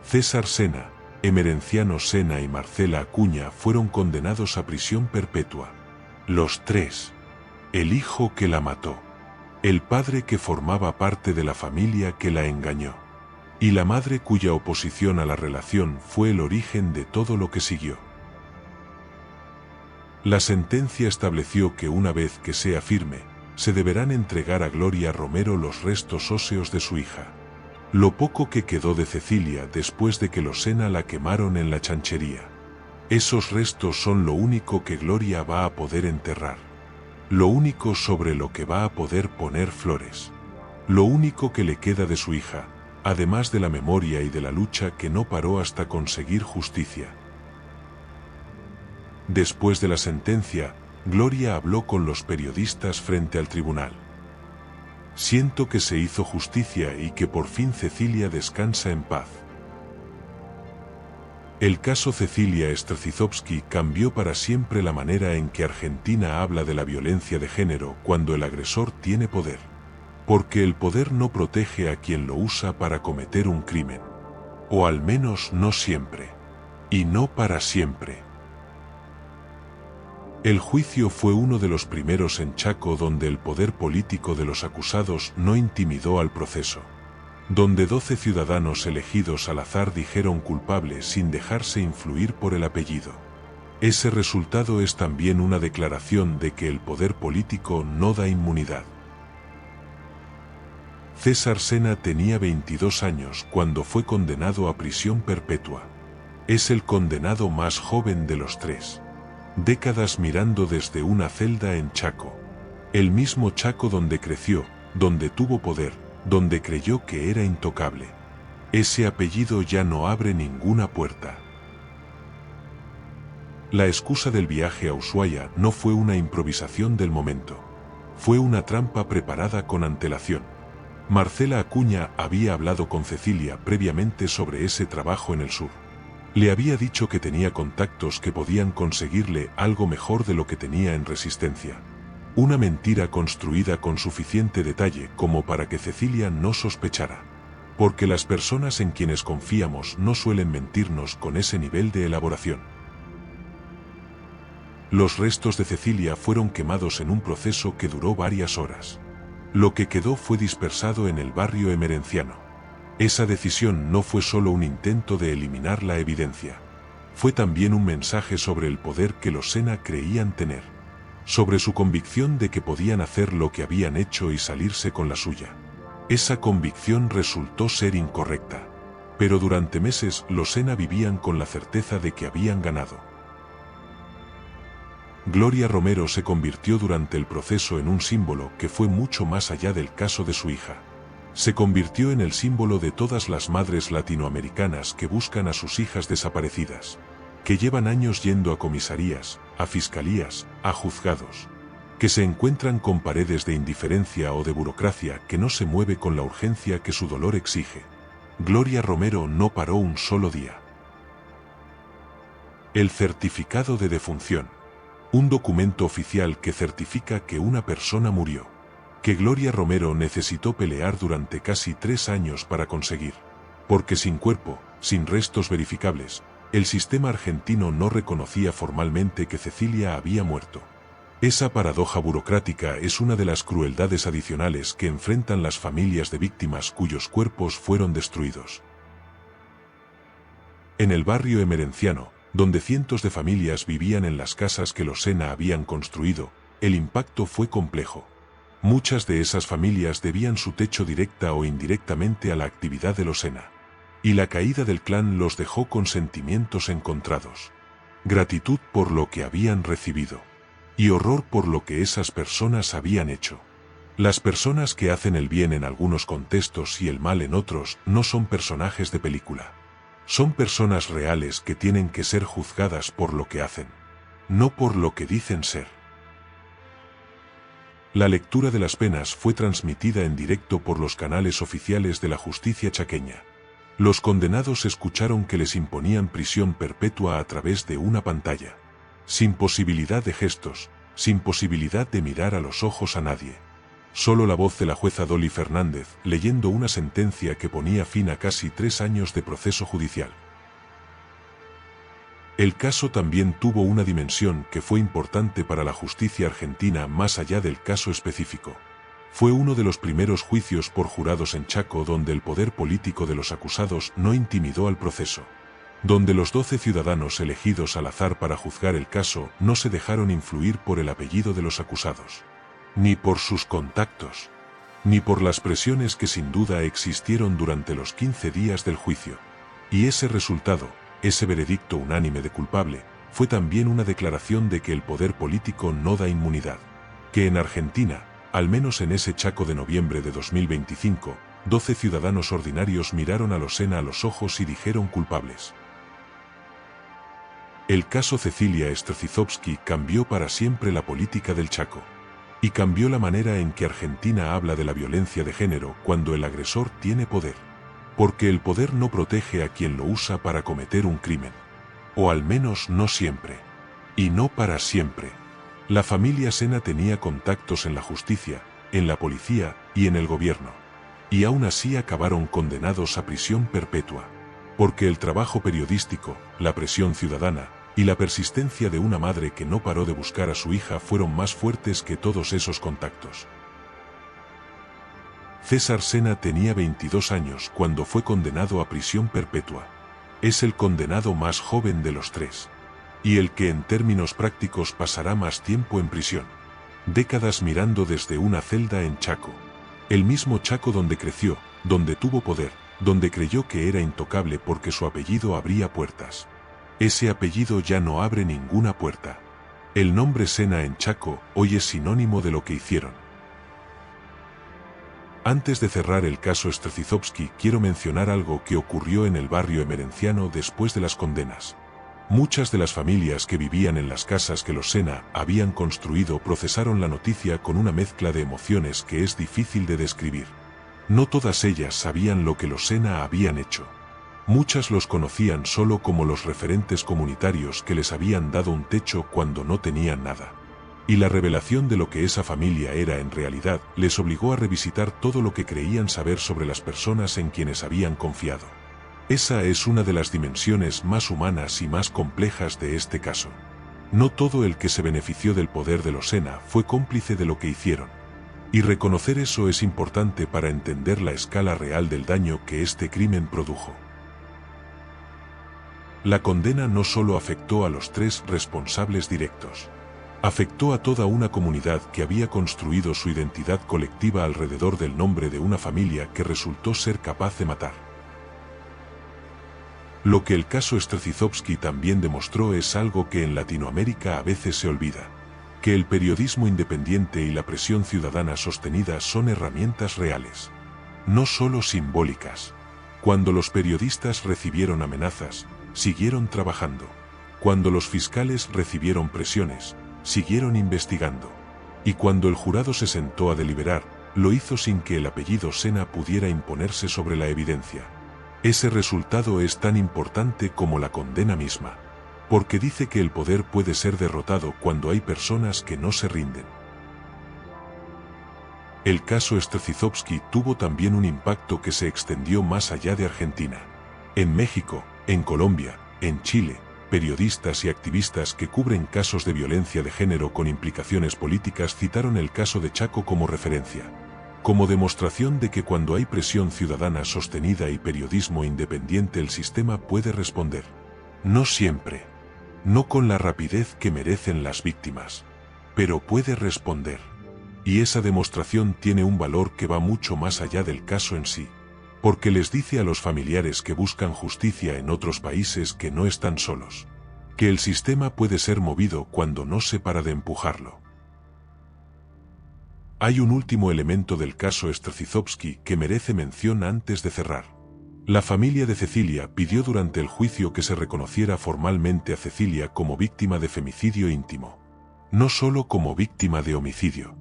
César Sena, Emerenciano Sena y Marcela Acuña fueron condenados a prisión perpetua. Los tres. El hijo que la mató. El padre que formaba parte de la familia que la engañó. Y la madre cuya oposición a la relación fue el origen de todo lo que siguió. La sentencia estableció que una vez que sea firme, se deberán entregar a Gloria Romero los restos óseos de su hija. Lo poco que quedó de Cecilia después de que los Sena la quemaron en la chanchería. Esos restos son lo único que Gloria va a poder enterrar. Lo único sobre lo que va a poder poner flores. Lo único que le queda de su hija, además de la memoria y de la lucha que no paró hasta conseguir justicia. Después de la sentencia, Gloria habló con los periodistas frente al tribunal. Siento que se hizo justicia y que por fin Cecilia descansa en paz. El caso Cecilia Strzelecki cambió para siempre la manera en que Argentina habla de la violencia de género cuando el agresor tiene poder. Porque el poder no protege a quien lo usa para cometer un crimen. O al menos no siempre. Y no para siempre. El juicio fue uno de los primeros en Chaco donde el poder político de los acusados no intimidó al proceso. Donde 12 ciudadanos elegidos al azar dijeron culpable sin dejarse influir por el apellido. Ese resultado es también una declaración de que el poder político no da inmunidad. César Sena tenía 22 años cuando fue condenado a prisión perpetua. Es el condenado más joven de los tres. Décadas mirando desde una celda en Chaco. El mismo Chaco donde creció, donde tuvo poder, donde creyó que era intocable. Ese apellido ya no abre ninguna puerta. La excusa del viaje a Ushuaia no fue una improvisación del momento. Fue una trampa preparada con antelación. Marcela Acuña había hablado con Cecilia previamente sobre ese trabajo en el sur. Le había dicho que tenía contactos que podían conseguirle algo mejor de lo que tenía en Resistencia. Una mentira construida con suficiente detalle como para que Cecilia no sospechara. Porque las personas en quienes confiamos no suelen mentirnos con ese nivel de elaboración. Los restos de Cecilia fueron quemados en un proceso que duró varias horas. Lo que quedó fue dispersado en el barrio emerenciano. Esa decisión no fue solo un intento de eliminar la evidencia. Fue también un mensaje sobre el poder que los Sena creían tener. Sobre su convicción de que podían hacer lo que habían hecho y salirse con la suya. Esa convicción resultó ser incorrecta. Pero durante meses los Sena vivían con la certeza de que habían ganado. Gloria Romero se convirtió durante el proceso en un símbolo que fue mucho más allá del caso de su hija. Se convirtió en el símbolo de todas las madres latinoamericanas que buscan a sus hijas desaparecidas, que llevan años yendo a comisarías, a fiscalías, a juzgados, que se encuentran con paredes de indiferencia o de burocracia que no se mueve con la urgencia que su dolor exige. Gloria Romero no paró un solo día. El certificado de defunción. Un documento oficial que certifica que una persona murió. Que Gloria Romero necesitó pelear durante casi 3 años para conseguir. Porque sin cuerpo, sin restos verificables, el sistema argentino no reconocía formalmente que Cecilia había muerto. Esa paradoja burocrática es una de las crueldades adicionales que enfrentan las familias de víctimas cuyos cuerpos fueron destruidos. En el barrio emerenciano, donde cientos de familias vivían en las casas que los Sena habían construido, el impacto fue complejo. Muchas de esas familias debían su techo directa o indirectamente a la actividad de los Sena. Y la caída del clan los dejó con sentimientos encontrados. Gratitud por lo que habían recibido. Y horror por lo que esas personas habían hecho. Las personas que hacen el bien en algunos contextos y el mal en otros no son personajes de película. Son personas reales que tienen que ser juzgadas por lo que hacen, no por lo que dicen ser. La lectura de las penas fue transmitida en directo por los canales oficiales de la justicia chaqueña. Los condenados escucharon que les imponían prisión perpetua a través de una pantalla. Sin posibilidad de gestos, sin posibilidad de mirar a los ojos a nadie. Solo la voz de la jueza Dolly Fernández, leyendo una sentencia que ponía fin a casi 3 años de proceso judicial. El caso también tuvo una dimensión que fue importante para la justicia argentina más allá del caso específico. Fue uno de los primeros juicios por jurados en Chaco donde el poder político de los acusados no intimidó al proceso. Donde los 12 ciudadanos elegidos al azar para juzgar el caso no se dejaron influir por el apellido de los acusados. Ni por sus contactos. Ni por las presiones que sin duda existieron durante los 15 días del juicio. Y ese resultado, ese veredicto unánime de culpable, fue también una declaración de que el poder político no da inmunidad. Que en Argentina, al menos en ese Chaco de noviembre de 2025, 12 ciudadanos ordinarios miraron a los Sena a los ojos y dijeron culpables. El caso Cecilia Strzelecki cambió para siempre la política del Chaco. Y cambió la manera en que Argentina habla de la violencia de género cuando el agresor tiene poder. Porque el poder no protege a quien lo usa para cometer un crimen. O al menos no siempre. Y no para siempre. La familia Sena tenía contactos en la justicia, en la policía y en el gobierno. Y aún así acabaron condenados a prisión perpetua. Porque el trabajo periodístico, la presión ciudadana y la persistencia de una madre que no paró de buscar a su hija fueron más fuertes que todos esos contactos. César Sena tenía 22 años cuando fue condenado a prisión perpetua. Es el condenado más joven de los 3. Y el que en términos prácticos pasará más tiempo en prisión. Décadas mirando desde una celda en Chaco. El mismo Chaco donde creció, donde tuvo poder, donde creyó que era intocable porque su apellido abría puertas. Ese apellido ya no abre ninguna puerta. El nombre Sena en Chaco hoy es sinónimo de lo que hicieron. Antes de cerrar el caso Strzelecki quiero mencionar algo que ocurrió en el barrio emerenciano después de las condenas. Muchas de las familias que vivían en las casas que los Sena habían construido procesaron la noticia con una mezcla de emociones que es difícil de describir. No todas ellas sabían lo que los Sena habían hecho. Muchas los conocían solo como los referentes comunitarios que les habían dado un techo cuando no tenían nada. Y la revelación de lo que esa familia era en realidad les obligó a revisitar todo lo que creían saber sobre las personas en quienes habían confiado. Esa es una de las dimensiones más humanas y más complejas de este caso. No todo el que se benefició del poder de los Sena fue cómplice de lo que hicieron. Y reconocer eso es importante para entender la escala real del daño que este crimen produjo. La condena no solo afectó a los 3 responsables directos. Afectó a toda una comunidad que había construido su identidad colectiva alrededor del nombre de una familia que resultó ser capaz de matar. Lo que el caso Strzelecki también demostró es algo que en Latinoamérica a veces se olvida: que el periodismo independiente y la presión ciudadana sostenida son herramientas reales, no solo simbólicas. Cuando los periodistas recibieron amenazas, siguieron trabajando. Cuando los fiscales recibieron presiones, siguieron investigando. Y cuando el jurado se sentó a deliberar, lo hizo sin que el apellido Sena pudiera imponerse sobre la evidencia. Ese resultado es tan importante como la condena misma, porque dice que el poder puede ser derrotado cuando hay personas que no se rinden. El caso Strzelecki tuvo también un impacto que se extendió más allá de Argentina. En México, en Colombia, en Chile, periodistas y activistas que cubren casos de violencia de género con implicaciones políticas citaron el caso de Chaco como referencia, como demostración de que cuando hay presión ciudadana sostenida y periodismo independiente el sistema puede responder. No siempre. No con la rapidez que merecen las víctimas. Pero puede responder. Y esa demostración tiene un valor que va mucho más allá del caso en sí. Porque les dice a los familiares que buscan justicia en otros países que no están solos. Que el sistema puede ser movido cuando no se para de empujarlo. Hay un último elemento del caso Strzelecki que merece mención antes de cerrar. La familia de Cecilia pidió durante el juicio que se reconociera formalmente a Cecilia como víctima de femicidio íntimo. No solo como víctima de homicidio.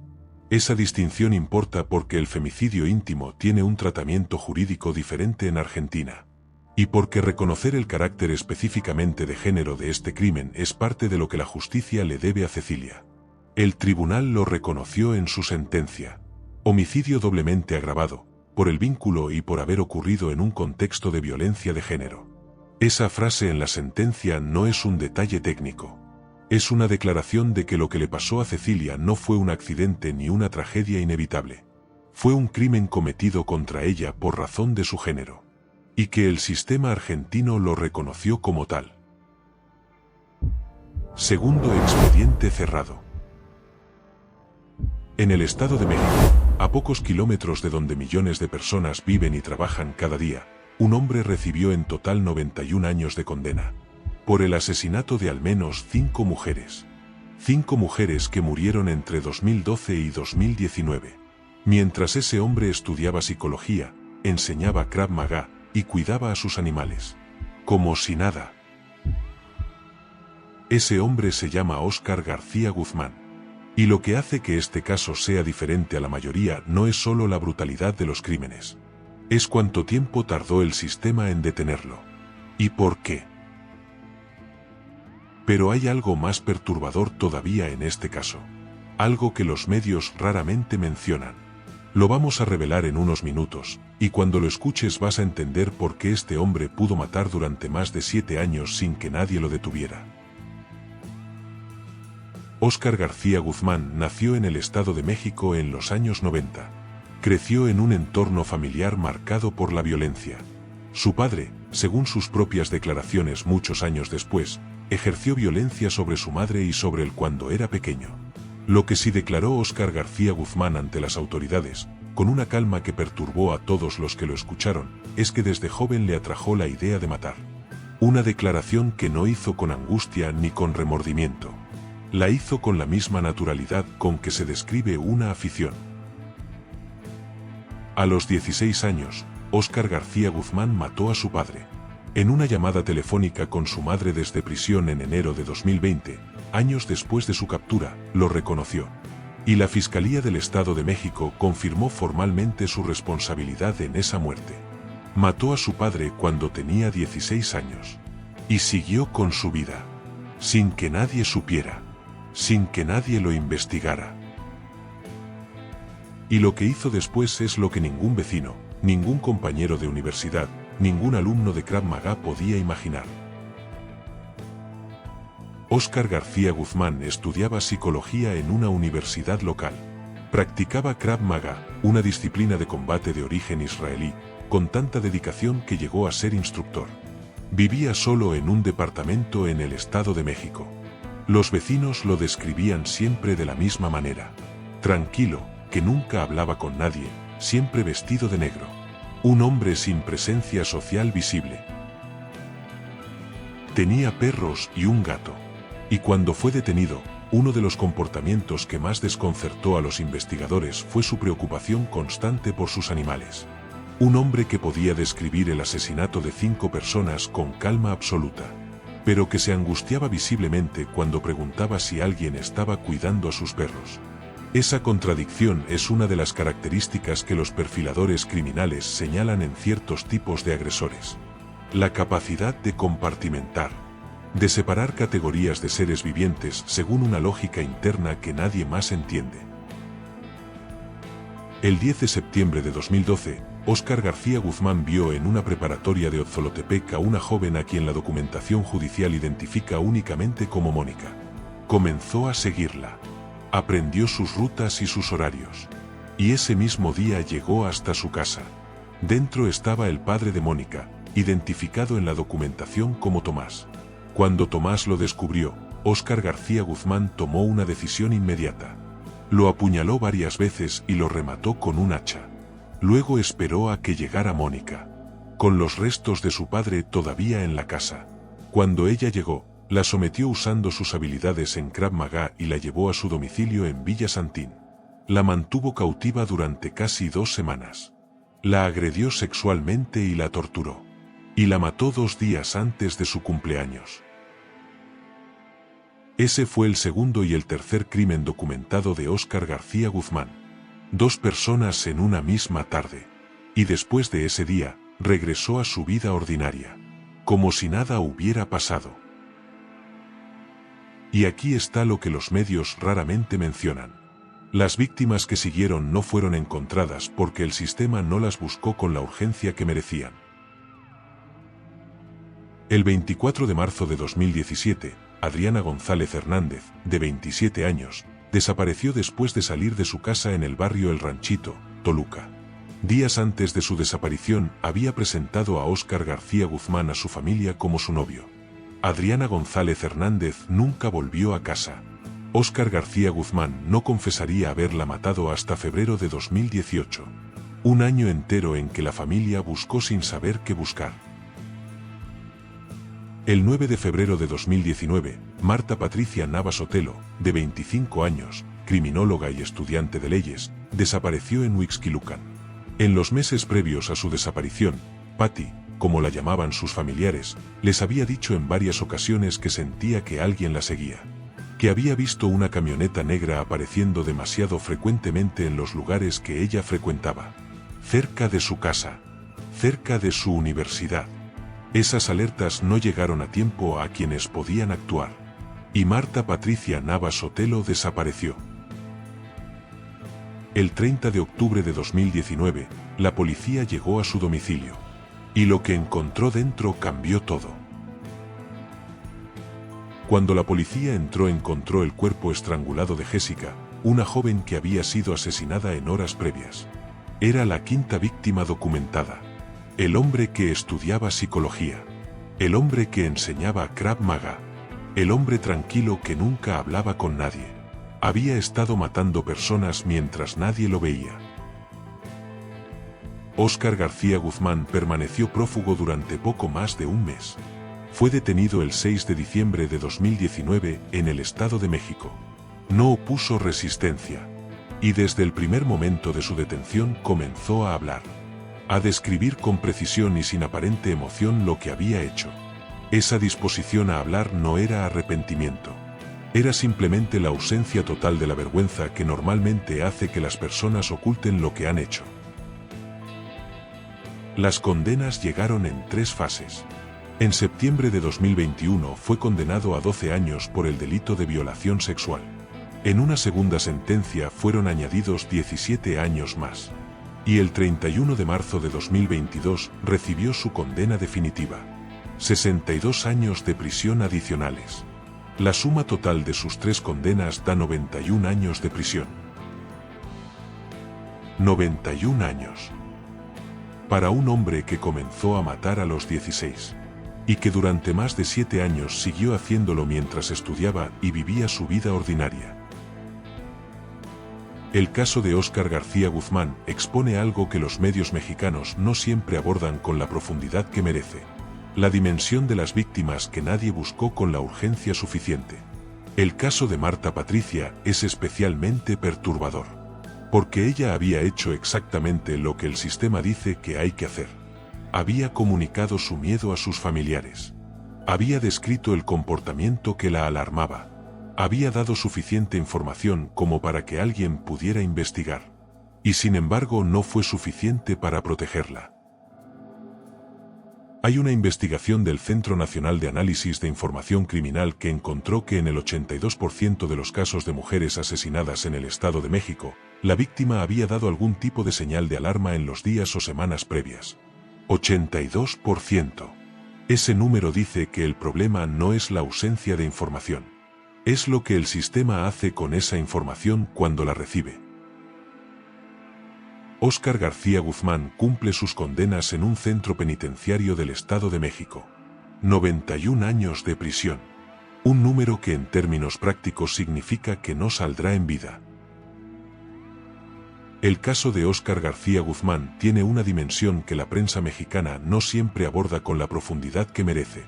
Esa distinción importa porque el femicidio íntimo tiene un tratamiento jurídico diferente en Argentina. Y porque reconocer el carácter específicamente de género de este crimen es parte de lo que la justicia le debe a Cecilia. El tribunal lo reconoció en su sentencia. Homicidio doblemente agravado, por el vínculo y por haber ocurrido en un contexto de violencia de género. Esa frase en la sentencia no es un detalle técnico. Es una declaración de que lo que le pasó a Cecilia no fue un accidente ni una tragedia inevitable. Fue un crimen cometido contra ella por razón de su género. Y que el sistema argentino lo reconoció como tal. Segundo expediente cerrado. En el Estado de México, a pocos kilómetros de donde millones de personas viven y trabajan cada día, un hombre recibió en total 91 años de condena, por el asesinato de al menos 5 mujeres. 5 mujeres que murieron entre 2012 y 2019. Mientras ese hombre estudiaba psicología, enseñaba Krav Maga y cuidaba a sus animales. Como si nada. Ese hombre se llama Óscar García Guzmán. Y lo que hace que este caso sea diferente a la mayoría no es solo la brutalidad de los crímenes. Es cuánto tiempo tardó el sistema en detenerlo. ¿Y por qué? Pero hay algo más perturbador todavía en este caso. Algo que los medios raramente mencionan. Lo vamos a revelar en unos minutos, y cuando lo escuches vas a entender por qué este hombre pudo matar durante más de 7 años sin que nadie lo detuviera. Óscar García Guzmán nació en el Estado de México en los años 90. Creció en un entorno familiar marcado por la violencia. Su padre, según sus propias declaraciones muchos años después, ejerció violencia sobre su madre y sobre él cuando era pequeño. Lo que sí declaró Óscar García Guzmán ante las autoridades, con una calma que perturbó a todos los que lo escucharon, es que desde joven le atrajo la idea de matar. Una declaración que no hizo con angustia ni con remordimiento. La hizo con la misma naturalidad con que se describe una afición. A los 16 años, Óscar García Guzmán mató a su padre. En una llamada telefónica con su madre desde prisión en enero de 2020, años después de su captura, lo reconoció. Y la Fiscalía del Estado de México confirmó formalmente su responsabilidad en esa muerte. Mató a su padre cuando tenía 16 años. Y siguió con su vida. Sin que nadie supiera. Sin que nadie lo investigara. Y lo que hizo después es lo que ningún vecino, ningún compañero de universidad, ningún alumno de Krav Maga podía imaginar. Óscar García Guzmán estudiaba psicología en una universidad local. Practicaba Krav Maga, una disciplina de combate de origen israelí, con tanta dedicación que llegó a ser instructor. Vivía solo en un departamento en el Estado de México. Los vecinos lo describían siempre de la misma manera. Tranquilo, que nunca hablaba con nadie, siempre vestido de negro. Un hombre sin presencia social visible. Tenía perros y un gato. Y cuando fue detenido, uno de los comportamientos que más desconcertó a los investigadores fue su preocupación constante por sus animales. Un hombre que podía describir el asesinato de 5 personas con calma absoluta, pero que se angustiaba visiblemente cuando preguntaba si alguien estaba cuidando a sus perros. Esa contradicción es una de las características que los perfiladores criminales señalan en ciertos tipos de agresores. La capacidad de compartimentar, de separar categorías de seres vivientes según una lógica interna que nadie más entiende. El 10 de septiembre de 2012, Óscar García Guzmán vio en una preparatoria de Otzolotepec a una joven a quien la documentación judicial identifica únicamente como Mónica. Comenzó a seguirla. Aprendió sus rutas y sus horarios. Y ese mismo día llegó hasta su casa. Dentro estaba el padre de Mónica, identificado en la documentación como Tomás. Cuando Tomás lo descubrió, Óscar García Guzmán tomó una decisión inmediata. Lo apuñaló varias veces y lo remató con un hacha. Luego esperó a que llegara Mónica, con los restos de su padre todavía en la casa. Cuando ella llegó, la sometió usando sus habilidades en Krav Maga y la llevó a su domicilio en Villa Santín. La mantuvo cautiva durante casi 2 semanas. La agredió sexualmente y la torturó. Y la mató 2 días antes de su cumpleaños. Ese fue el segundo y el tercer crimen documentado de Óscar García Guzmán. 2 personas en una misma tarde. Y después de ese día, regresó a su vida ordinaria. Como si nada hubiera pasado. Y aquí está lo que los medios raramente mencionan. Las víctimas que siguieron no fueron encontradas porque el sistema no las buscó con la urgencia que merecían. El 24 de marzo de 2017, Adriana González Hernández, de 27 años, desapareció después de salir de su casa en el barrio El Ranchito, Toluca. Días antes de su desaparición, había presentado a Óscar García Guzmán a su familia como su novio. Adriana González Hernández nunca volvió a casa. Óscar García Guzmán no confesaría haberla matado hasta febrero de 2018. Un año entero en que la familia buscó sin saber qué buscar. El 9 de febrero de 2019, Marta Patricia Navas Sotelo, de 25 años, criminóloga y estudiante de leyes, desapareció en Huixquilucan. En los meses previos a su desaparición, Patti, como la llamaban sus familiares, les había dicho en varias ocasiones que sentía que alguien la seguía. Que había visto una camioneta negra apareciendo demasiado frecuentemente en los lugares que ella frecuentaba. Cerca de su casa. Cerca de su universidad. Esas alertas no llegaron a tiempo a quienes podían actuar. Y Marta Patricia Navas Sotelo desapareció. El 30 de octubre de 2019, la policía llegó a su domicilio. Y lo que encontró dentro cambió todo. Cuando la policía encontró el cuerpo estrangulado de Jessica, una joven que había sido asesinada en horas previas. Era la 5ª víctima documentada. El hombre que estudiaba psicología. El hombre que enseñaba Krav Maga. El hombre tranquilo que nunca hablaba con nadie. Había estado matando personas mientras nadie lo veía. Óscar García Guzmán permaneció prófugo durante poco más de un mes. Fue detenido el 6 de diciembre de 2019 en el Estado de México. No opuso resistencia. Y desde el primer momento de su detención comenzó a hablar. a describir con precisión y sin aparente emoción lo que había hecho. Esa disposición a hablar no era arrepentimiento. Era simplemente la ausencia total de la vergüenza que normalmente hace que las personas oculten lo que han hecho. Las condenas llegaron en 3 fases. En septiembre de 2021 fue condenado a 12 años por el delito de violación sexual. En una segunda sentencia fueron añadidos 17 años más. Y el 31 de marzo de 2022 recibió su condena definitiva. 62 años de prisión adicionales. La suma total de sus 3 condenas da 91 años de prisión. 91 años. Para un hombre que comenzó a matar a los 16. Y que durante más de 7 años siguió haciéndolo mientras estudiaba y vivía su vida ordinaria. El caso de Óscar García Guzmán expone algo que los medios mexicanos no siempre abordan con la profundidad que merece. La dimensión de las víctimas que nadie buscó con la urgencia suficiente. El caso de Marta Patricia es especialmente perturbador. Porque ella había hecho exactamente lo que el sistema dice que hay que hacer. Había comunicado su miedo a sus familiares. Había descrito el comportamiento que la alarmaba. Había dado suficiente información como para que alguien pudiera investigar. Y sin embargo no fue suficiente para protegerla. Hay una investigación del Centro Nacional de Análisis de Información Criminal que encontró que en el 82% de los casos de mujeres asesinadas en el Estado de México, la víctima había dado algún tipo de señal de alarma en los días o semanas previas. 82%. Ese número dice que el problema no es la ausencia de información. Es lo que el sistema hace con esa información cuando la recibe. Óscar García Guzmán cumple sus condenas en un centro penitenciario del Estado de México. 91 años de prisión. Un número que en términos prácticos significa que no saldrá en vida. El caso de Óscar García Guzmán tiene una dimensión que la prensa mexicana no siempre aborda con la profundidad que merece.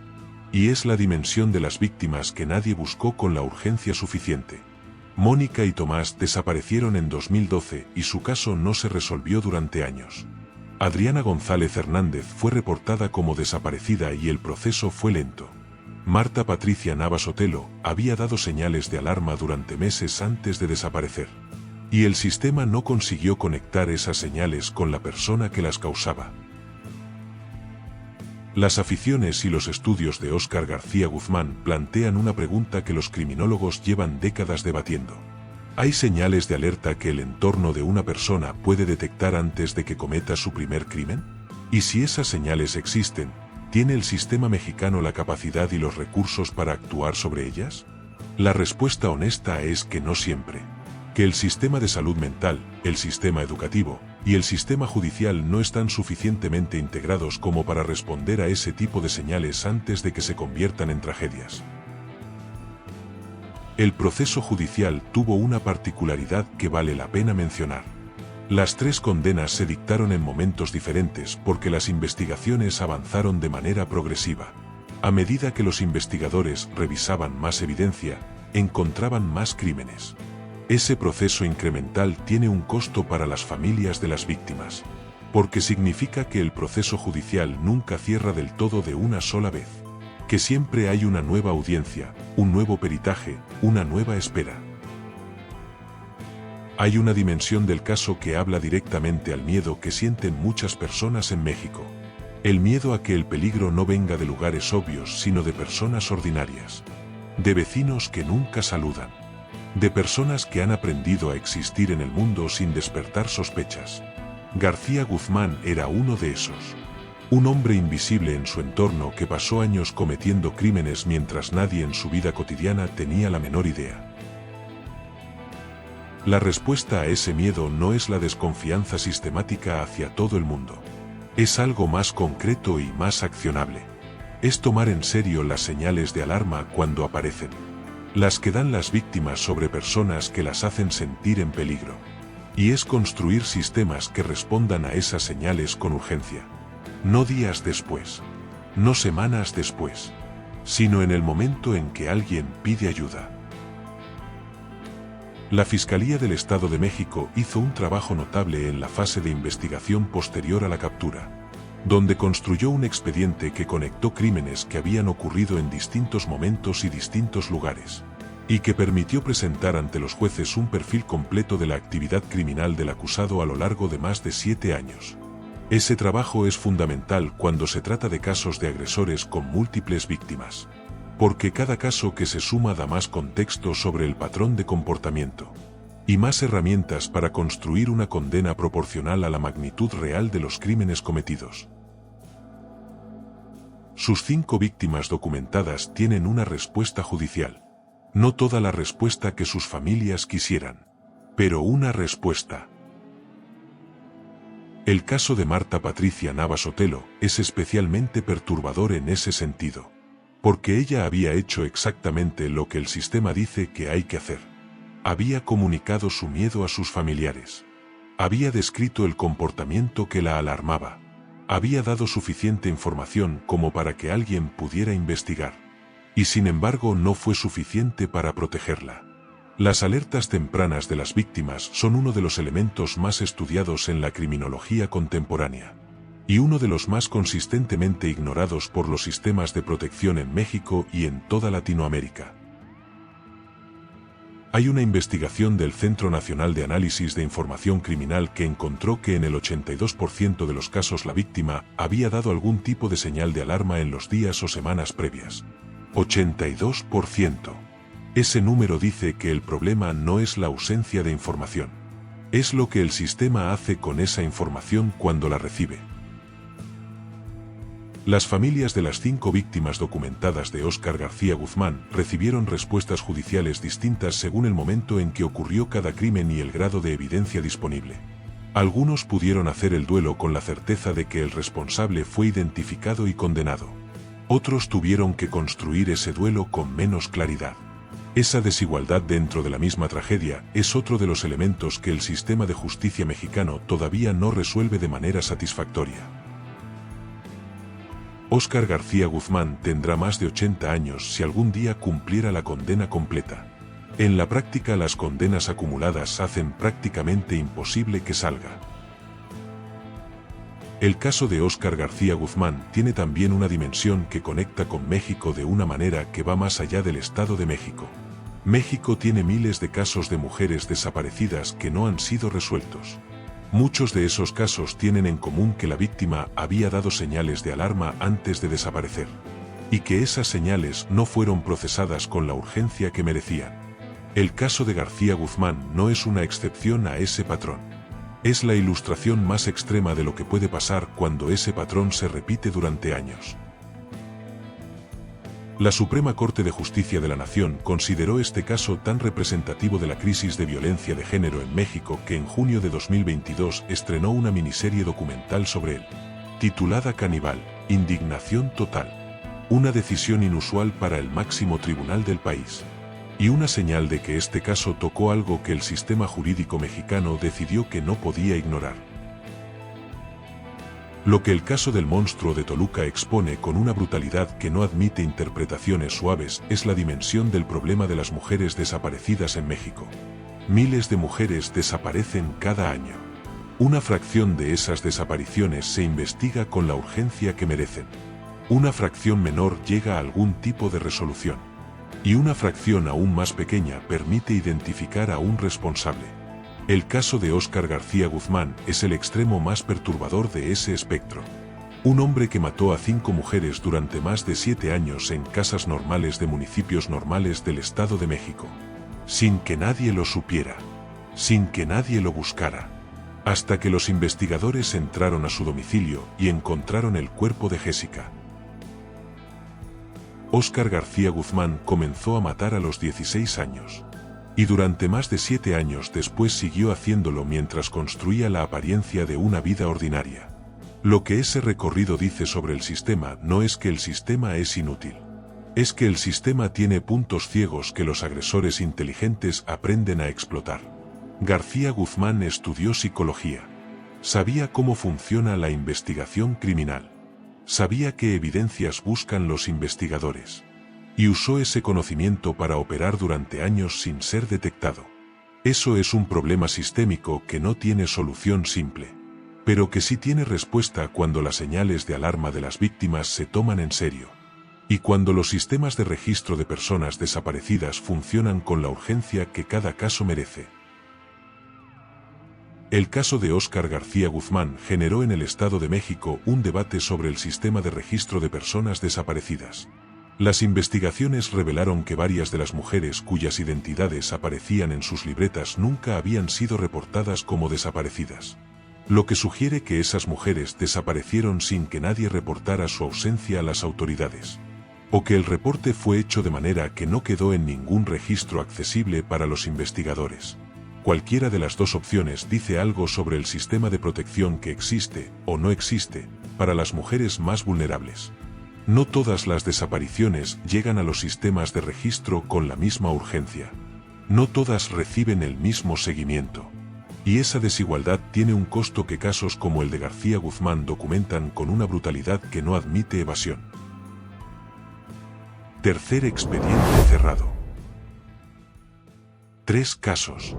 Y es la dimensión de las víctimas que nadie buscó con la urgencia suficiente. Mónica y Tomás desaparecieron en 2012 y su caso no se resolvió durante años. Adriana González Hernández fue reportada como desaparecida y el proceso fue lento. Marta Patricia Navas Otelo había dado señales de alarma durante meses antes de desaparecer. Y el sistema no consiguió conectar esas señales con la persona que las causaba. Las aficiones y los estudios de Óscar García Guzmán plantean una pregunta que los criminólogos llevan décadas debatiendo. ¿Hay señales de alerta que el entorno de una persona puede detectar antes de que cometa su primer crimen? Y si esas señales existen, ¿tiene el sistema mexicano la capacidad y los recursos para actuar sobre ellas? La respuesta honesta es que no siempre. Que el sistema de salud mental, el sistema educativo y el sistema judicial no están suficientemente integrados como para responder a ese tipo de señales antes de que se conviertan en tragedias. El proceso judicial tuvo una particularidad que vale la pena mencionar. Las 3 condenas se dictaron en momentos diferentes porque las investigaciones avanzaron de manera progresiva. A medida que los investigadores revisaban más evidencia, encontraban más crímenes. Ese proceso incremental tiene un costo para las familias de las víctimas, porque significa que el proceso judicial nunca cierra del todo de una sola vez, que siempre hay una nueva audiencia, un nuevo peritaje, una nueva espera. Hay una dimensión del caso que habla directamente al miedo que sienten muchas personas en México. El miedo a que el peligro no venga de lugares obvios sino de personas ordinarias, de vecinos que nunca saludan. De personas que han aprendido a existir en el mundo sin despertar sospechas. García Guzmán era uno de esos. Un hombre invisible en su entorno que pasó años cometiendo crímenes mientras nadie en su vida cotidiana tenía la menor idea. La respuesta a ese miedo no es la desconfianza sistemática hacia todo el mundo. Es algo más concreto y más accionable. Es tomar en serio las señales de alarma cuando aparecen. Las que dan las víctimas sobre personas que las hacen sentir en peligro. Y es construir sistemas que respondan a esas señales con urgencia. No días después. No semanas después. Sino en el momento en que alguien pide ayuda. La Fiscalía del Estado de México hizo un trabajo notable en la fase de investigación posterior a la captura, donde construyó un expediente que conectó crímenes que habían ocurrido en distintos momentos y distintos lugares, y que permitió presentar ante los jueces un perfil completo de la actividad criminal del acusado a lo largo de más de 7 años. Ese trabajo es fundamental cuando se trata de casos de agresores con múltiples víctimas, porque cada caso que se suma da más contexto sobre el patrón de comportamiento y más herramientas para construir una condena proporcional a la magnitud real de los crímenes cometidos. Sus 5 víctimas documentadas tienen una respuesta judicial. No toda la respuesta que sus familias quisieran, pero una respuesta. El caso de Marta Patricia Nava Sotelo es especialmente perturbador en ese sentido, porque ella había hecho exactamente lo que el sistema dice que hay que hacer. Había comunicado su miedo a sus familiares. Había descrito el comportamiento que la alarmaba. Había dado suficiente información como para que alguien pudiera investigar. Y sin embargo no fue suficiente para protegerla. Las alertas tempranas de las víctimas son uno de los elementos más estudiados en la criminología contemporánea, y uno de los más consistentemente ignorados por los sistemas de protección en México y en toda Latinoamérica. Hay una investigación del Centro Nacional de Análisis de Información Criminal que encontró que en el 82% de los casos la víctima había dado algún tipo de señal de alarma en los días o semanas previas. 82%. Ese número dice que el problema no es la ausencia de información. Es lo que el sistema hace con esa información cuando la recibe. Las familias de las 5 víctimas documentadas de Óscar García Guzmán recibieron respuestas judiciales distintas según el momento en que ocurrió cada crimen y el grado de evidencia disponible. Algunos pudieron hacer el duelo con la certeza de que el responsable fue identificado y condenado. Otros tuvieron que construir ese duelo con menos claridad. Esa desigualdad dentro de la misma tragedia es otro de los elementos que el sistema de justicia mexicano todavía no resuelve de manera satisfactoria. Óscar García Guzmán tendrá más de 80 años si algún día cumpliera la condena completa. En la práctica las condenas acumuladas hacen prácticamente imposible que salga. El caso de Óscar García Guzmán tiene también una dimensión que conecta con México de una manera que va más allá del Estado de México. México tiene miles de casos de mujeres desaparecidas que no han sido resueltos. Muchos de esos casos tienen en común que la víctima había dado señales de alarma antes de desaparecer, y que esas señales no fueron procesadas con la urgencia que merecían. El caso de García Guzmán no es una excepción a ese patrón. Es la ilustración más extrema de lo que puede pasar cuando ese patrón se repite durante años. La Suprema Corte de Justicia de la Nación consideró este caso tan representativo de la crisis de violencia de género en México que en junio de 2022 estrenó una miniserie documental sobre él, titulada Caníbal, Indignación Total. Una decisión inusual para el máximo tribunal del país. Y una señal de que este caso tocó algo que el sistema jurídico mexicano decidió que no podía ignorar. Lo que el caso del monstruo de Toluca expone con una brutalidad que no admite interpretaciones suaves es la dimensión del problema de las mujeres desaparecidas en México. Miles de mujeres desaparecen cada año. Una fracción de esas desapariciones se investiga con la urgencia que merecen. Una fracción menor llega a algún tipo de resolución. Y una fracción aún más pequeña permite identificar a un responsable. El caso de Óscar García Guzmán es el extremo más perturbador de ese espectro. Un hombre que mató a 5 mujeres durante más de 7 años en casas normales de municipios normales del Estado de México. Sin que nadie lo supiera. Sin que nadie lo buscara. Hasta que los investigadores entraron a su domicilio y encontraron el cuerpo de Jessica. Óscar García Guzmán comenzó a matar a los 16 años. Y durante más de 7 años después siguió haciéndolo mientras construía la apariencia de una vida ordinaria. Lo que ese recorrido dice sobre el sistema no es que el sistema es inútil. Es que el sistema tiene puntos ciegos que los agresores inteligentes aprenden a explotar. García Guzmán estudió psicología. Sabía cómo funciona la investigación criminal. Sabía qué evidencias buscan los investigadores. Y usó ese conocimiento para operar durante años sin ser detectado. Eso es un problema sistémico que no tiene solución simple, pero que sí tiene respuesta cuando las señales de alarma de las víctimas se toman en serio, y cuando los sistemas de registro de personas desaparecidas funcionan con la urgencia que cada caso merece. El caso de Óscar García Guzmán generó en el Estado de México un debate sobre el sistema de registro de personas desaparecidas. Las investigaciones revelaron que varias de las mujeres cuyas identidades aparecían en sus libretas nunca habían sido reportadas como desaparecidas, lo que sugiere que esas mujeres desaparecieron sin que nadie reportara su ausencia a las autoridades, o que el reporte fue hecho de manera que no quedó en ningún registro accesible para los investigadores. Cualquiera de las dos opciones dice algo sobre el sistema de protección que existe, o no existe, para las mujeres más vulnerables. No todas las desapariciones llegan a los sistemas de registro con la misma urgencia. No todas reciben el mismo seguimiento. Y esa desigualdad tiene un costo que casos como el de García Guzmán documentan con una brutalidad que no admite evasión. Tercer expediente cerrado. 3 casos,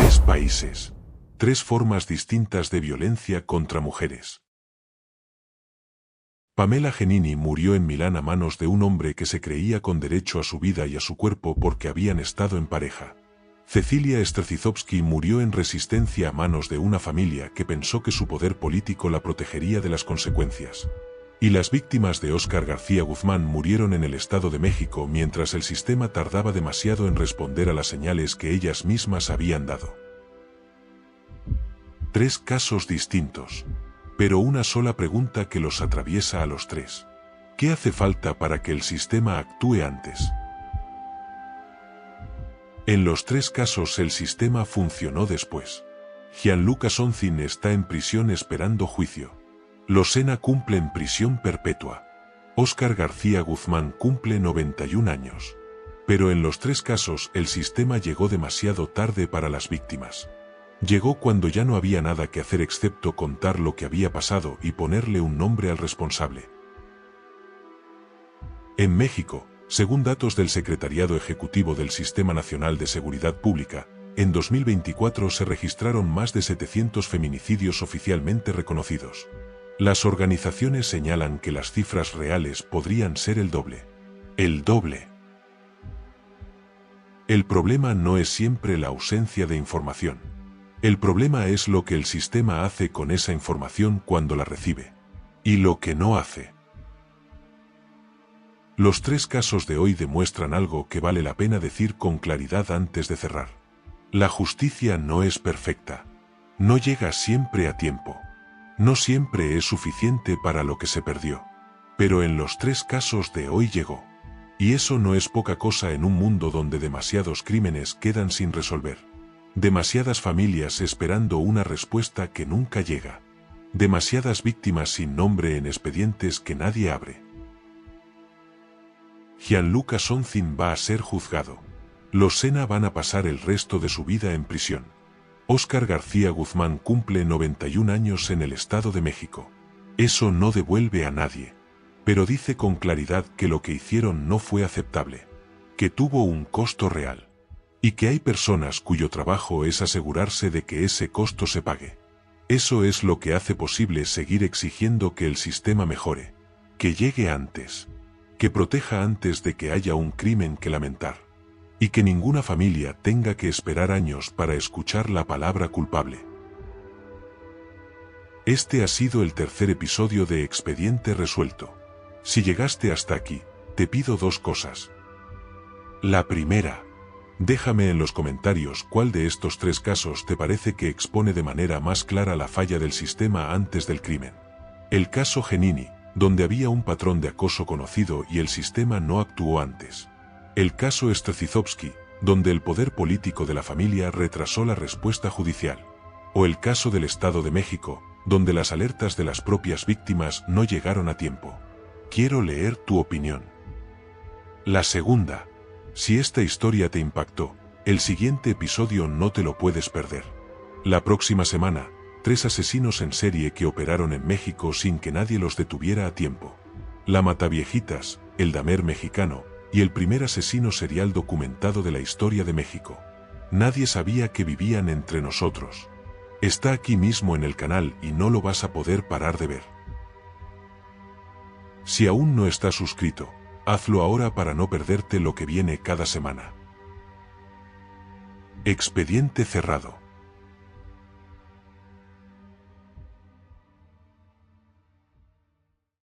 3 países, 3 formas distintas de violencia contra mujeres. Pamela Genini murió en Milán a manos de un hombre que se creía con derecho a su vida y a su cuerpo porque habían estado en pareja. Cecilia Strzelecki murió en resistencia a manos de una familia que pensó que su poder político la protegería de las consecuencias. Y las víctimas de Óscar García Guzmán murieron en el Estado de México mientras el sistema tardaba demasiado en responder a las señales que ellas mismas habían dado. 3 casos distintos, pero una sola pregunta que los atraviesa a los 3. ¿Qué hace falta para que el sistema actúe antes? En los 3 casos el sistema funcionó después. Gianluca Sonzin está en prisión esperando juicio. Losena cumple en prisión perpetua. Óscar García Guzmán cumple 91 años. Pero en los 3 casos el sistema llegó demasiado tarde para las víctimas. Llegó cuando ya no había nada que hacer excepto contar lo que había pasado y ponerle un nombre al responsable. En México, según datos del Secretariado Ejecutivo del Sistema Nacional de Seguridad Pública, en 2024 se registraron más de 700 feminicidios oficialmente reconocidos. Las organizaciones señalan que las cifras reales podrían ser el doble. El doble. El problema no es siempre la ausencia de información. El problema es lo que el sistema hace con esa información cuando la recibe. Y lo que no hace. Los 3 casos de hoy demuestran algo que vale la pena decir con claridad antes de cerrar. La justicia no es perfecta. No llega siempre a tiempo. No siempre es suficiente para lo que se perdió. Pero en los 3 casos de hoy llegó. Y eso no es poca cosa en un mundo donde demasiados crímenes quedan sin resolver. Demasiadas familias esperando una respuesta que nunca llega. Demasiadas víctimas sin nombre en expedientes que nadie abre. Gianluca Sonzin va a ser juzgado. Losena van a pasar el resto de su vida en prisión. Óscar García Guzmán cumple 91 años en el Estado de México. Eso no devuelve a nadie. Pero dice con claridad que lo que hicieron no fue aceptable. Que tuvo un costo real. Y que hay personas cuyo trabajo es asegurarse de que ese costo se pague. Eso es lo que hace posible seguir exigiendo que el sistema mejore. Que llegue antes. Que proteja antes de que haya un crimen que lamentar. Y que ninguna familia tenga que esperar años para escuchar la palabra culpable. Este ha sido el tercer episodio de Expediente Resuelto. Si llegaste hasta aquí, te pido 2 cosas. La primera, déjame en los comentarios cuál de estos 3 casos te parece que expone de manera más clara la falla del sistema antes del crimen. El caso Genini, donde había un patrón de acoso conocido y el sistema no actuó antes. El caso Strzelecki, donde el poder político de la familia retrasó la respuesta judicial. O el caso del Estado de México, donde las alertas de las propias víctimas no llegaron a tiempo. Quiero leer tu opinión. La segunda, si esta historia te impactó, el siguiente episodio no te lo puedes perder. La próxima semana, 3 asesinos en serie que operaron en México sin que nadie los detuviera a tiempo. La Mataviejitas, el Dahmer mexicano, y el primer asesino serial documentado de la historia de México. Nadie sabía que vivían entre nosotros. Está aquí mismo en el canal y no lo vas a poder parar de ver. Si aún no estás suscrito, hazlo ahora para no perderte lo que viene cada semana. Expediente cerrado.